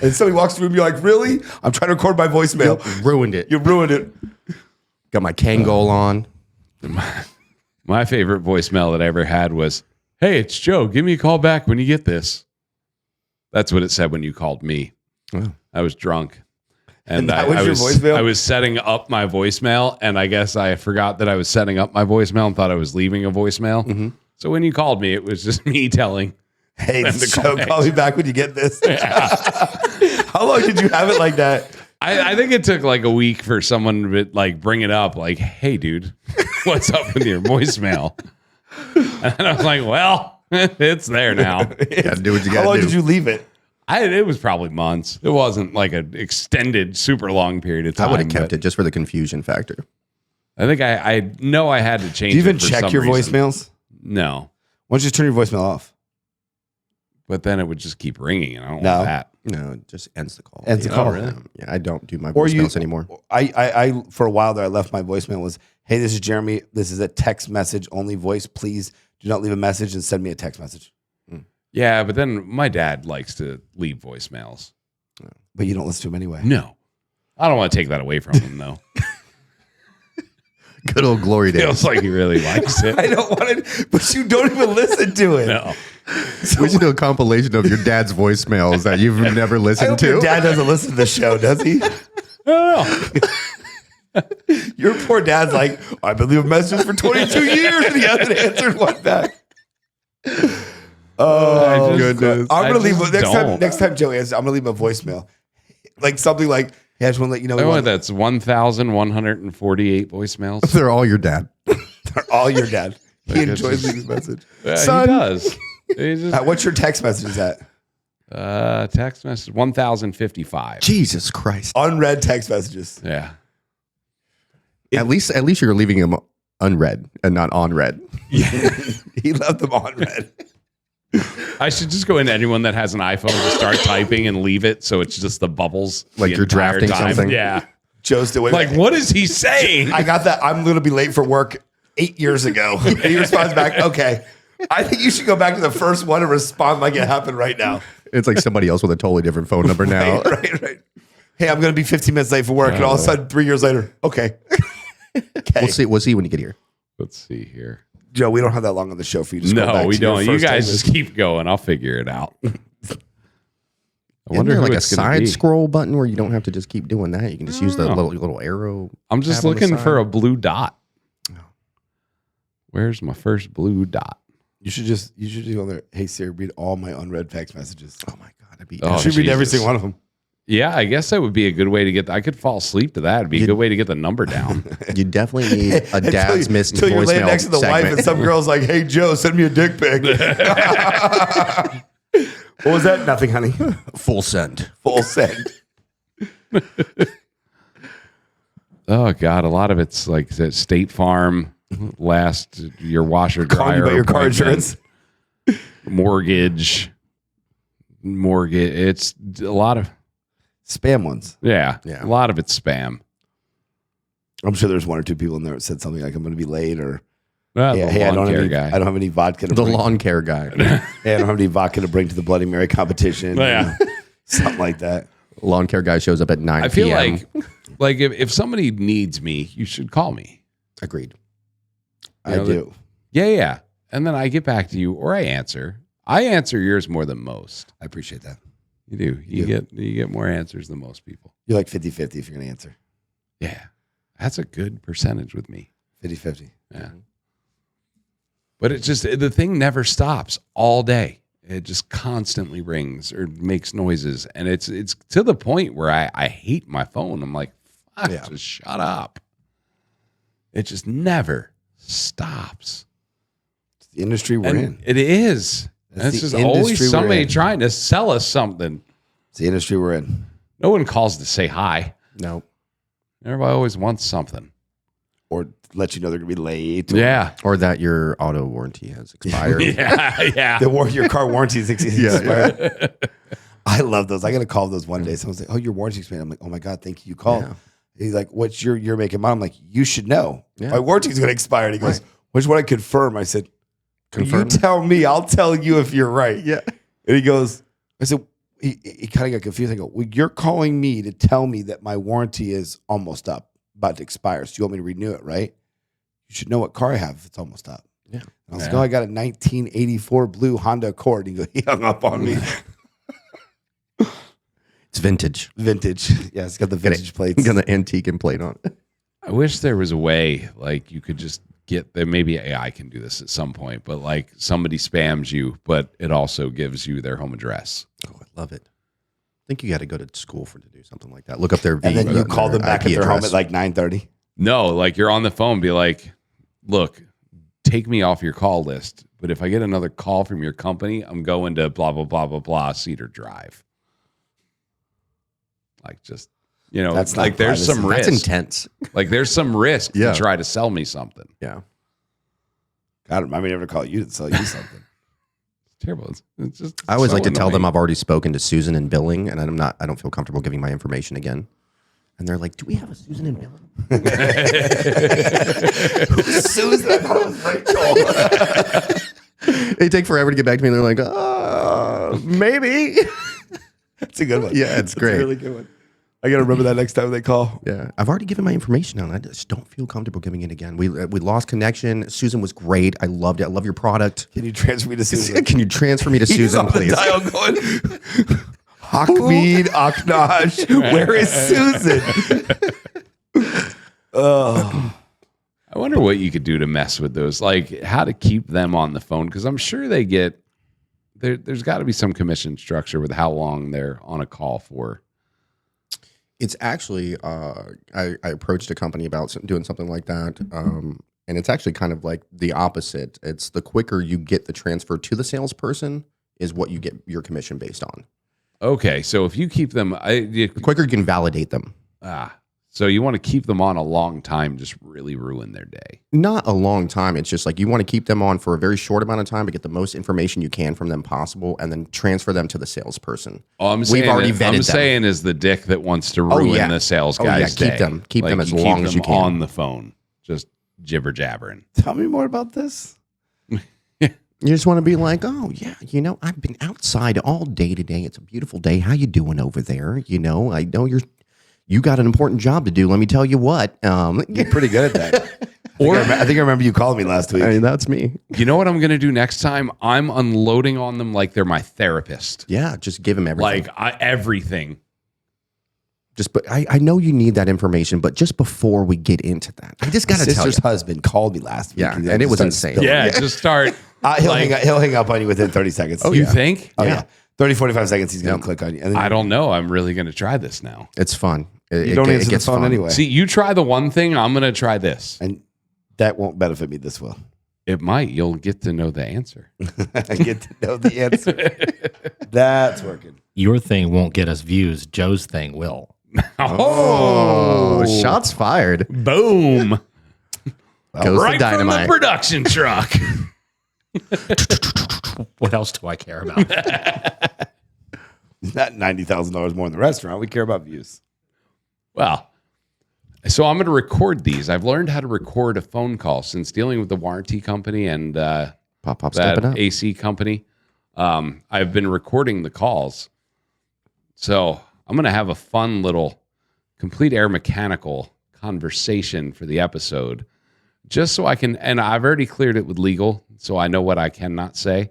and somebody walks through and you're like, really? I'm trying to record my voicemail. Ruined it. You ruined it. Got my Kangol on. My favorite voicemail that I ever had was, "Hey, it's Joe. Give me a call back when you get this." That's what it said when you called me. Oh. I was drunk. And that was I your voicemail? I was setting up my voicemail, and I guess I forgot that I was setting up my voicemail and thought I was leaving a voicemail. Mm-hmm. So when you called me, it was just me telling, Hey, Them this to Joe, call call me back when you get this. How long did you have it like that? I think it took like a week for someone to like bring it up, like, "Hey, dude, what's up with your voicemail?" And I was like, "Well, it's there now." Gotta do what you How gotta long do. did you leave it? It was probably months. It wasn't like an extended, super long period of time. I would have kept but it just for the confusion factor. I think I know I had to change. Do you even it for check some your reason. voicemails? No, Why don't you just turn your voicemail off? but then it would just keep ringing, and I don't No. want that. No, it just ends the call. Ends the Yeah. call. Oh, really? Yeah, I don't do my Or you- voicemails anymore. I for a while there, I left my voicemail was, hey, this is Jeremy. This is a text message only voice. Please do not leave a message and send me a text message. Yeah, but then my dad likes to leave voicemails. But you don't listen to him anyway. No, I don't want to take that away from him, though. Good old glory days. Feels like he really likes it. I don't want it, but you don't even listen to it. No. We should do a compilation of your dad's voicemails that you've never I listened hope to. your dad doesn't listen to the show, does he? I don't know. Your poor dad's like, I've been leaving messages for 22 years and he hasn't answered one back. Oh, goodness. I'm I gonna leave just next time. don't. Next time Joey answers, I'm gonna leave him a voicemail, like something like, "Hey, I just want to let you know." Oh, that's 1,148 voicemails. They're all your dad. All your dad. He Like, enjoys it's leaving a message. Yeah, Son. he does. He just, What's your text messages at? text message 1055. Jesus Christ. Unread text messages. Yeah. At least you're leaving them unread and not on read. Yeah. He left them on read. I should just go into anyone that has an iPhone to start typing and leave it so it's just the bubbles. Like the you're entire drafting time. something? Yeah. Joe's still Like, what is he saying? I got that. I'm going to be late for work 8 years ago. And he responds back, okay. I think you should go back to the first one and respond like it happened right now. It's like somebody else with a totally different phone number now. Right. Hey, I'm going to be 15 minutes late for work. And all of a sudden, 3 years later, okay. We'll see when you get here. Let's see here. Joe, we don't have that long on the show for you. Just go No, back we to your don't. You first guys segment. just keep going. I'll figure it out. I Isn't wonder there who like a it's gonna side be. scroll button where you don't have to just keep doing that? You can just use the little arrow. I'm just tab on the looking for side. a blue dot. Where's my first blue dot? You should do on there. Hey Siri, read all my unread text messages. Oh my god, that'd be Oh, You should read every Jesus. single one of them. Yeah, I guess that would be a good way to get. I could fall asleep to that. It'd be a good way to get the number down. You definitely need a dad's missing Until you're laying voicemail next to the wife segment. and some girl's like, hey Joe, send me a dick pic. What was that? Nothing, honey. Full send. Full send. Oh God, a lot of it's like that State Farm, last your washer Calling you dryer, about your car appointment, insurance. mortgage. It's a lot of Spam ones. yeah, Yeah. a lot of it's spam. I'm sure there's one or two people in there that said something like, I'm going to be late or The hey, I lawn don't care have any vodka to The bring. lawn care guy. Hey, I don't have any vodka to bring to the Bloody Mary competition. Yeah. Something like that. Lawn care guy shows up at 9 I feel p.m. like if somebody needs me, you should call me. Agreed. I know, do. Yeah. And then I get back to you or I answer. I answer yours more than most. I appreciate that. You do. You get more answers than most people. You're like 50-50 if you're going to answer. Yeah. That's a good percentage with me. 50-50. Yeah. But it just, the thing never stops all day. It just constantly rings or makes noises. And it's to the point where I hate my phone. I'm like, fuck, Yeah. just shut up. It just never stops. It's the industry we're And in. it is. And That's it's the just always industry we're somebody in. trying to sell us something. It's the industry we're in. No one calls to say hi. No. Everybody always wants something. Or let you know they're going to be late. Or Yeah. Or that your auto warranty has expired. Yeah. your car warranty is Yeah, expired. I love those. I got to call those one day. Someone's like, oh, your warranty expired. I'm like, oh my God, thank you. You called. Yeah. He's like, what's your making mine? I'm like, you should know. Yeah. My warranty's going to expire. And he goes, which one I confirm? I said, Confirm. you tell me. I'll tell you if you're right. Yeah. And he goes, I said, he kind of got confused. I go, well, you're calling me to tell me that my warranty is almost up, about to expire. So you want me to renew it, right? You should know what car I have if it's almost up. Yeah. And I was like, oh, I got a 1984 blue Honda Accord. And he hung up on me. It's vintage. Vintage. Yeah, it's got the vintage plates. Got the antique and plate on it. I wish there was a way like you could just get there. Maybe AI can do this at some point, but like somebody spams you, but it also gives you their home address. Oh, I love it. I think you got to go to school to do something like that. Look up their And then you call them back at their home at like 9:30. No, like you're on the phone, be like, look, take me off your call list. But if I get another call from your company, I'm going to blah, blah, blah, blah, blah, Cedar Drive. Like just, That's not like there's some privacy. risk. That's intense. Like there's some risk Yeah. to try to sell me something. Yeah. God, remind me never to call you to sell you something. It's terrible. It's just I always so like to tell them annoying. I've already spoken to Susan in billing, and I don't feel comfortable giving my information again. And they're like, "Do we have a Susan in billing?" Susan, I thought it was Rachel. They take forever to get back to me. And they're like, maybe." That's a good one. Yeah, it's That's great. a really good one. I got to remember that next time they call. Yeah, I've already given my information out. I just don't feel comfortable giving it again. We lost connection. Susan was great. I loved it. I love your product. Can you transfer me to Susan? Can you transfer me to He's Susan, on the please? dial going, Hakmeed, Aknash, where is Susan? Oh, I wonder what you could do to mess with those, like how to keep them on the phone. Because I'm sure they get there's got to be some commission structure with how long they're on a call for. It's actually, I approached a company about doing something like that. And it's actually kind of like the opposite. It's the quicker you get the transfer to the salesperson is what you get your commission based on. Okay, so if you keep them, The quicker you can validate them. So you want to keep them on a long time, just really ruin their day. Not a long time. It's just like you want to keep them on for a very short amount of time to get the most information you can from them possible, and then transfer them to the salesperson. All I'm saying, vetted them. saying is the dick that wants to ruin the sales guy's day. Keep them as long as you can on the phone, just jibber jabbering. Tell me more about this. You just want to be like, oh yeah, I've been outside all day today. It's a beautiful day. How you doing over there? I know you got an important job to do. Let me tell you what. You're pretty good at that. I think I remember you calling me last week. That's me. You know what I'm going to do next time? I'm unloading on them like they're my therapist. Yeah, just give them everything. Everything. But I know you need that information, but just before we get into that, I just got to tell you. Sister's husband called me last week. Yeah, and it was insane. Yeah, just start. He'll hang up on you within 30 seconds. Oh, you think? Oh, yeah. 30, 45 seconds, he's going to click on you. And then I don't know. I'm really going to try this now. It's fun. You don't answer the phone anyway. See, you try the one thing, I'm going to try this. And that won't benefit me this well. It might. You'll get to know the answer. I get to know the answer. That's working. Your thing won't get us views. Joe's thing will. Oh, shots fired. Boom. Goes Right the dynamite. from the production truck. What else do I care about? Not $90,000 more in the restaurant. We care about views. Well, so I'm going to record these. I've learned how to record a phone call since dealing with the warranty company and Pop stepping that up. AC company. I've been recording the calls. So I'm going to have a fun little complete air mechanical conversation for the episode just so I can, and I've already cleared it with legal, so I know what I cannot say,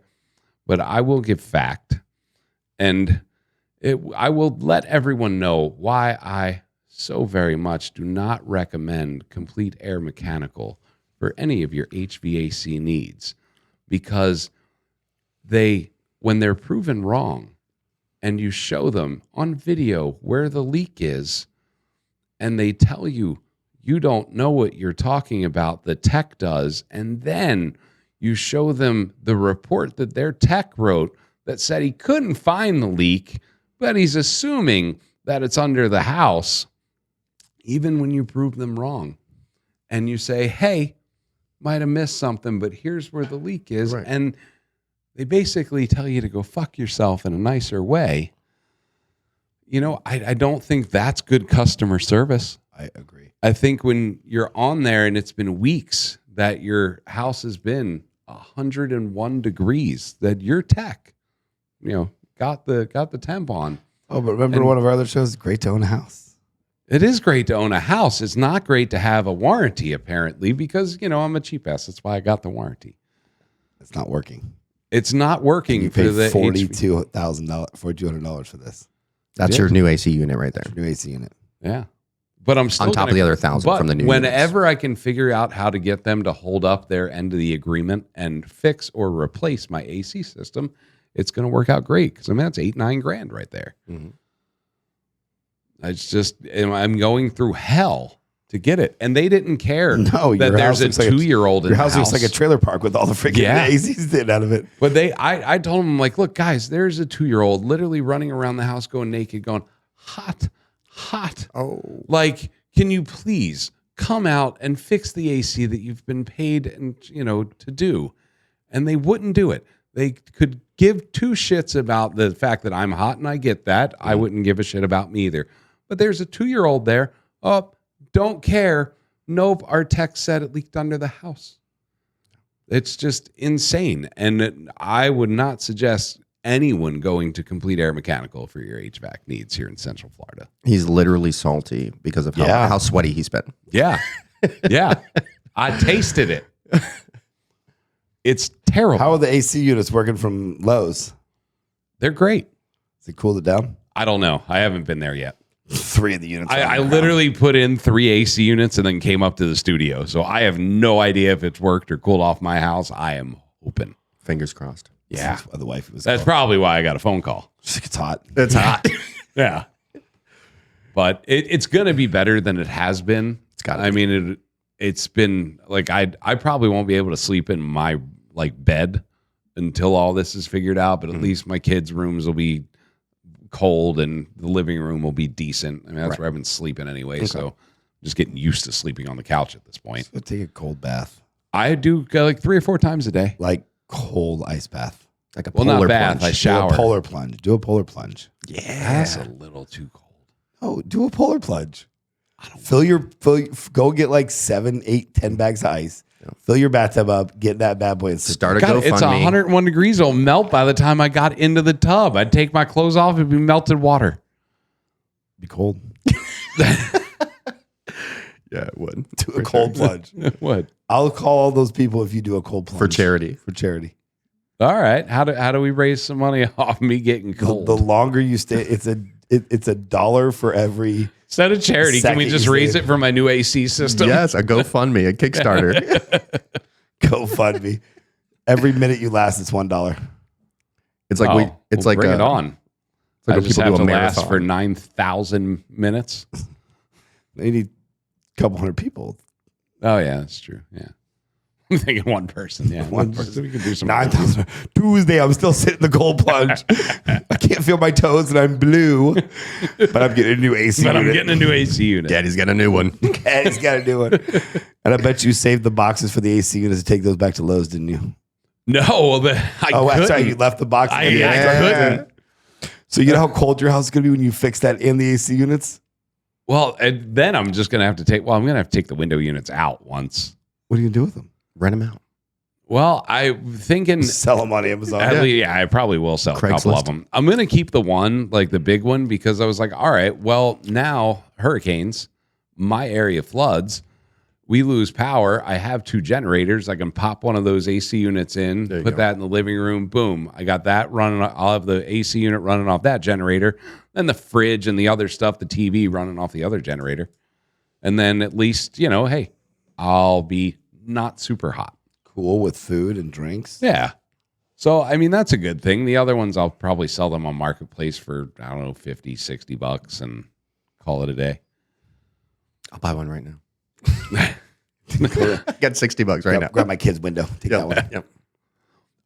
but I will give fact. And I will let everyone know why I so very much do not recommend complete air mechanical for any of your HVAC needs, because when they're proven wrong and you show them on video where the leak is and they tell you you don't know what you're talking about, the tech does, and then you show them the report that their tech wrote that said he couldn't find the leak, but he's assuming that it's under the house, even when you prove them wrong. And you say, hey, might have missed something, but here's where the leak is. Right. And they basically tell you to go fuck yourself in a nicer way. I don't think that's good customer service. I agree. I think when you're on there and it's been weeks that your house has been 101 degrees, that your tech, got the temp on. Oh, but remember one of our other shows, Great to Own a House? It is great to own a house. It's not great to have a warranty, apparently, because, I'm a cheap ass. That's why I got the warranty. It's not working. It's not working. You paid $4,200 for this. That's your new AC unit right there. New AC unit. Yeah. But I'm still on top of the other 1,000 from the new whenever units. I can figure out how to get them to hold up their end of the agreement and fix or replace my AC system, it's going to work out great. Because that's $8-9 right there. Mm-hmm. It's just, I'm going through hell to get it. And they didn't care that there's a 2-year-old in the house. Your house looks like a trailer park with all the freaking ACs did out of it. But I told them, like, look, guys, there's a 2-year-old literally running around the house going naked, going, hot. Oh. Like, can you please come out and fix the AC that you've been paid to do? And they wouldn't do it. They could give two shits about the fact that I'm hot, and I get that. Mm-hmm. I wouldn't give a shit about me either. But there's a 2-year-old there. Oh, don't care. Nope, our tech said it leaked under the house. It's just insane. And I would not suggest anyone going to Complete Air Mechanical for your HVAC needs here in Central Florida. He's literally salty because of how sweaty he's been. Yeah. Yeah. I tasted it. It's terrible. How are the AC units working from Lowe's? They're great. Is it cooled it down? I don't know. I haven't been there yet. 3 of the units. I literally put in 3 AC units and then came up to the studio. So I have no idea if it's worked or cooled off my house. I am hoping. Fingers crossed. Yeah. The wife was. That's probably why I got a phone call. It's hot. It's hot. Yeah. But it's going to be better than it has been. It's got. I mean, it's been like I probably won't be able to sleep in my like bed until all this is figured out, but at least my kids' rooms will be cold and the living room will be decent. I mean, that's where I've been sleeping anyway, so I'm just getting used to sleeping on the couch at this point. So take a cold bath. I do like 3 or 4 times a day. Like cold ice bath. Like a Well, polar not bath. plunge. I shower. Do a polar plunge. Do a polar plunge. That's a little too cold. Oh, do a polar plunge. Go get like 7, 8, 10 bags of ice. Fill your bathtub up. Get that bad boy and Start a God, it's GoFundMe. 101 degrees. It'll melt by the time I got into the tub. I'd take my clothes off. It'd be melted water. Be cold. Yeah, it would. Do a cold plunge. What? I'll call all those people if you do a cold plunge For charity. For charity. All right. How do we raise some money off me getting cold? The longer you stay, it's $1 for every. Instead of charity, can we Second just you raise save. it for my new AC system? Yes, a GoFundMe, a Kickstarter. GoFundMe. Every minute you last, it's $1. It's like bring it on. It's like I when just people have do to a last marathon. for 9,000 minutes. They need a couple hundred people. Oh yeah, that's true. Yeah, I'm thinking one person. Yeah, One person. We can do some 9,000. Tuesday, I'm still sitting in the cold plunge. I can't feel my toes and I'm blue, but I'm getting a new AC But I'm unit. getting a new AC unit. Daddy's got a new one. Daddy's got to do it. And I bet you saved the boxes for the AC units to take those back to Lowe's, didn't you? No, but I Oh, couldn't. that's right. You left the box. I in the couldn't. So you know how cold your house is going to be when you fix that in the AC units? Well, and then I'm just going to have to take. Well, I'm going to have to take the window units out once. What are you going to do with them? Rent them out. Well, I'm thinking. Sell them on Amazon. I probably will sell a couple Craigslist. of them. I'm going to keep the one, like the big one, because I was like, all right, well, now hurricanes, my area floods, we lose power. I have 2 generators. I can pop one of those AC units in, There you put go. that in the living room. Boom. I got that running. I'll have the AC unit running off that generator, and the fridge and the other stuff, the TV running off the other generator. And then at least, hey, I'll be not super hot. Cool with food and drinks. Yeah. So, I mean, that's a good thing. The other ones, I'll probably sell them on Marketplace for, I don't know, $50, $60 and call it a day. I'll buy one right now. Got $60 right now. Grab my kid's window. Take that one. Yep.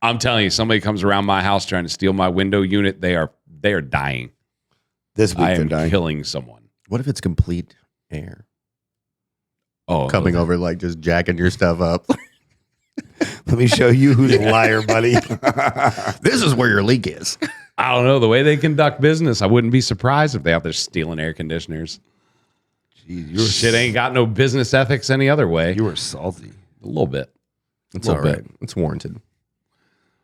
I'm telling you, somebody comes around my house trying to steal my window unit, they are dying. This week I they're am dying. killing someone. What if it's complete air Oh, coming over, like just jacking your stuff up? Let me show you who's a liar, buddy. This is where your leak is. I don't know. The way they conduct business, I wouldn't be surprised if they out there stealing air conditioners. Jeez, Shit ain't got no business ethics any other way. you were salty. A little bit. It's Little all right. bit. It's warranted.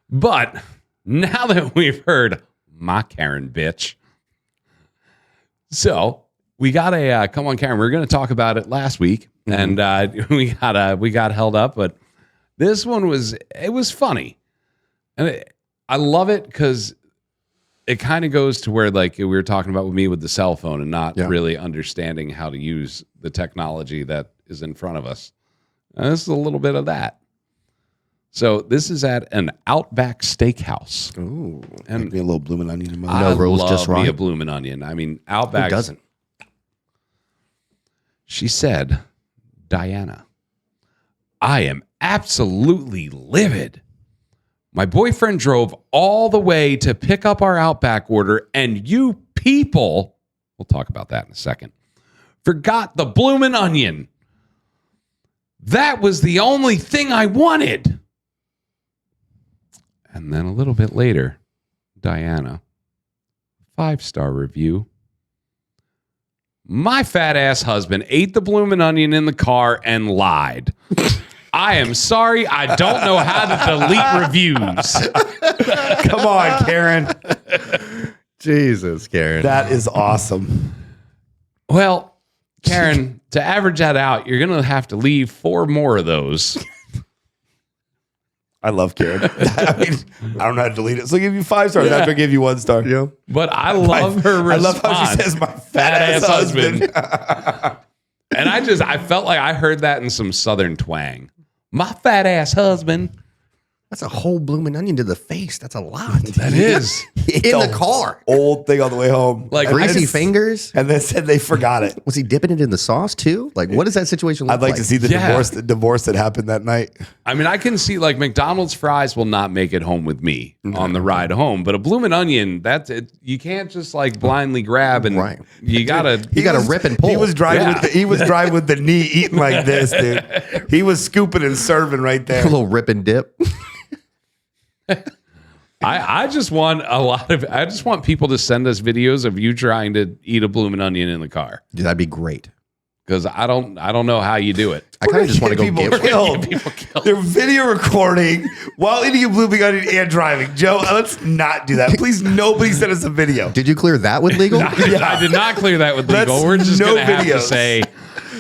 But now that we've heard my Karen bitch, so we got a come on, Karen. We were going to talk about it last week, and we got held up. But this one was funny, and I love it because it kind of goes to where like we were talking about with me with the cell phone and not really understanding how to use the technology that is in front of us. And this is a little bit of that. So this is at an Outback Steakhouse. Ooh. Make And me a little blooming onion in my I mouth. rules, love just me right. a bloomin' onion. I mean, Who Outback doesn't? She said, Diana, I am absolutely livid. My boyfriend drove all the way to pick up our Outback order, and you people, we'll talk about that in a second, forgot the bloomin' onion. That was the only thing I wanted. And then a little bit later, Diana, 5-star review. My fat ass husband ate the bloomin' onion in the car and lied. I am sorry. I don't know how to delete reviews. Come on, Karen. Jesus, Karen. That is awesome. Well, Karen, to average that out, you're going to have to leave 4 more of those. I love Karen. I mean, I don't know how to delete it. So I'll give you 5 stars after I give you 1 star. Yeah. But I love her response. I love how she says my fat ass husband. And I felt like I heard that in some Southern twang. My fat ass husband. That's a whole blooming onion to the face. That's a lot. That is. In the car. Old thing on the way home. Like Greasy fingers. And then said they forgot it. Was he dipping it in the sauce too? Like, what does that situation look I'd like to see the divorce that happened that night. I mean, I can see like McDonald's fries will not make it home with me on the ride home, but a bloomin' onion, that's it. You can't just like blindly grab and you gotta rip and pull. He was driving with the knee, eating like this, dude. He was scooping and serving right there. A little rip and dip. I just want people to send us videos of you trying to eat a bloomin' onion in the car. Dude, that'd be great. Because I don't know how you do it. I kind of just want to go people get killed. People killed. They're video recording while eating a blooming onion and driving. Joe, let's not do that. Please, nobody send us a video. Did you clear that with legal? I did not clear that with legal. We're just no going to have to videos. say,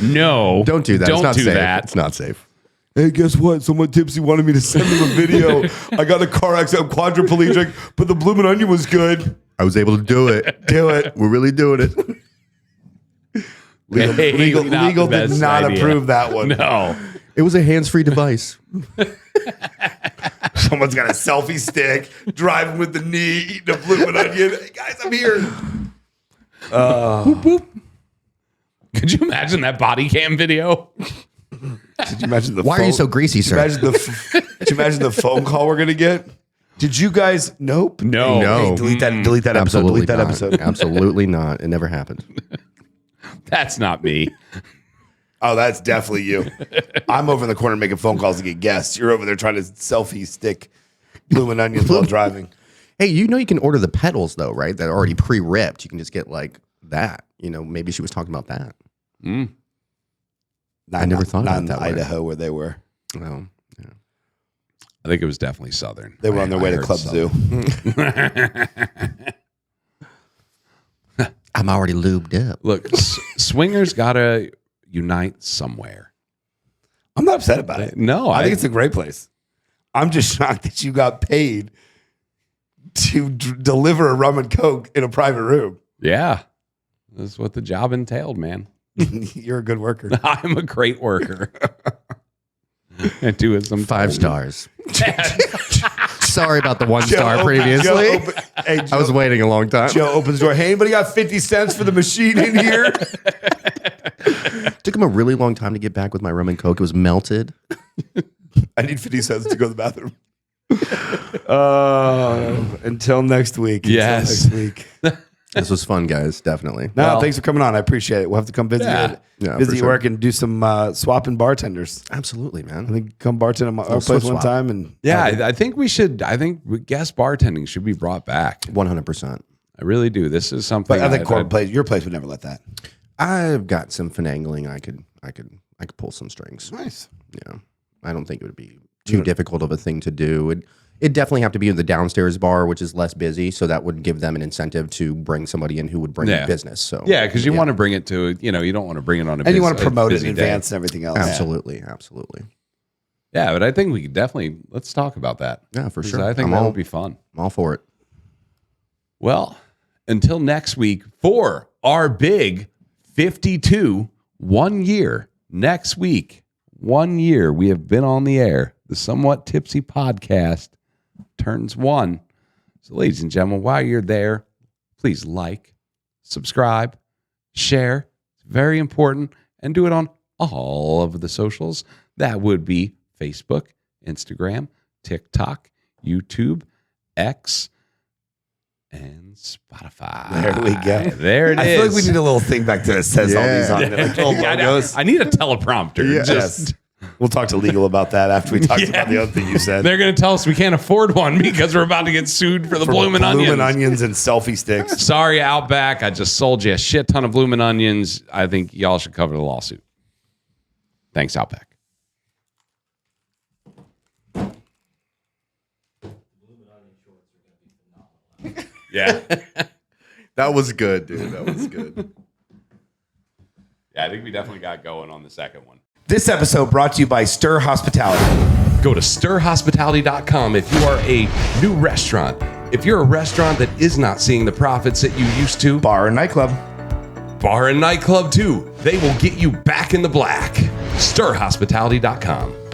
no. Don't do that. Don't it's not do safe. that. It's not safe. Hey, guess what? Someone Tipsy wanted me to send him a video. I got a car accident, I'm quadriplegic, but the blooming onion was good. I was able to do it. Do it. We're really doing it. Legal the did best not idea. approve that one. No. It was a hands-free device. Someone's got a selfie stick, driving with the knee, eating a blooming onion. Hey, guys, I'm here. Boop, boop. Could you imagine that body cam video? Could you imagine the Why are you so greasy, sir? Could you imagine the phone call we're going to get? Did you guys? Nope. No. No. Hey, delete that episode. Absolutely Delete that not. episode. Absolutely not. It never happened. That's not me. Oh, that's definitely you. I'm over in the corner making phone calls to get guests. You're over there trying to selfie stick blooming onions while driving. Hey, you know you can order the petals though, right? That are already pre-ripped. You can just get like that. You know, maybe she was talking about that. I never thought about in that way. Idaho where they were. Well, yeah. I think it was definitely Southern. They were on their way to heard Club Southern. Zoo. I'm already lubed up. Look, swingers gotta unite somewhere. I'm not upset about it. No, I think it's a great place. I'm just shocked that you got paid to deliver a rum and coke in a private room. Yeah, that's what the job entailed, man. You're a good worker. I'm a great worker. I do it some 5 stars. Sorry about the 1 star Joe, previously. Joe, I was waiting a long time. Joe opens the door. Hey, anybody got 50 cents for the machine in here? Took him a really long time to get back with my rum and coke. It was melted. I need 50 cents to go to the bathroom. Until next week. Yes. Until next week. This was fun, guys. Definitely. No, Well, thanks for coming on. I appreciate it. We'll have to come visit Yeah. Yeah, visit for your sure. work and do some swapping bartenders. Absolutely, I man. think come bartend at our place switch one swap. time. And Yeah, I think we should. I think guest bartending should be brought back. 100%. I really do. This is something. But I think your place would never let that. I've got some finagling. I could pull some strings. Nice. Yeah. I don't think it would be too difficult of a thing to do. It'd definitely have to be in the downstairs bar, which is less busy. So that would give them an incentive to bring somebody in who would bring Yeah. business. So Yeah, because you want to bring it to. You don't want to bring it on a. And you bus- want to promote it in busy day. advance and everything else. absolutely. Absolutely. Yeah, but I think we could definitely let's talk about that. Yeah, for 'Cause sure. I think I'm that all- would be fun. I'm all for it. Well, until next week for our big 52 1 year. Next week, 1 year we have been on the air. The Somewhat Tipsy podcast turns 1. So, ladies and gentlemen, while you're there, please like, subscribe, share. It's very important. And do it on all of the socials. That would be Facebook, Instagram, TikTok, YouTube, X, and Spotify. There we go. There it is. I feel like we need a little thing back there that says all these on there. Like little logos. I need a teleprompter. Yeah. Just We'll talk to legal about that after we talk about the other thing you said. they're going to tell us we can't afford one because we're about to get sued for the bloomin' onions. onions and selfie sticks. Sorry, Outback. I just sold you a shit ton of bloomin' onions. I think y'all should cover the lawsuit. Thanks, Outback. Yeah. That was good, dude. That was good. Yeah, I think we definitely got going on the second one. This episode brought to you by Stir Hospitality. Go to stirhospitality.com if you are a new restaurant. If you're a restaurant that is not seeing the profits that you used to, Bar and nightclub. bar and nightclub too, they will get you back in the black. Stirhospitality.com.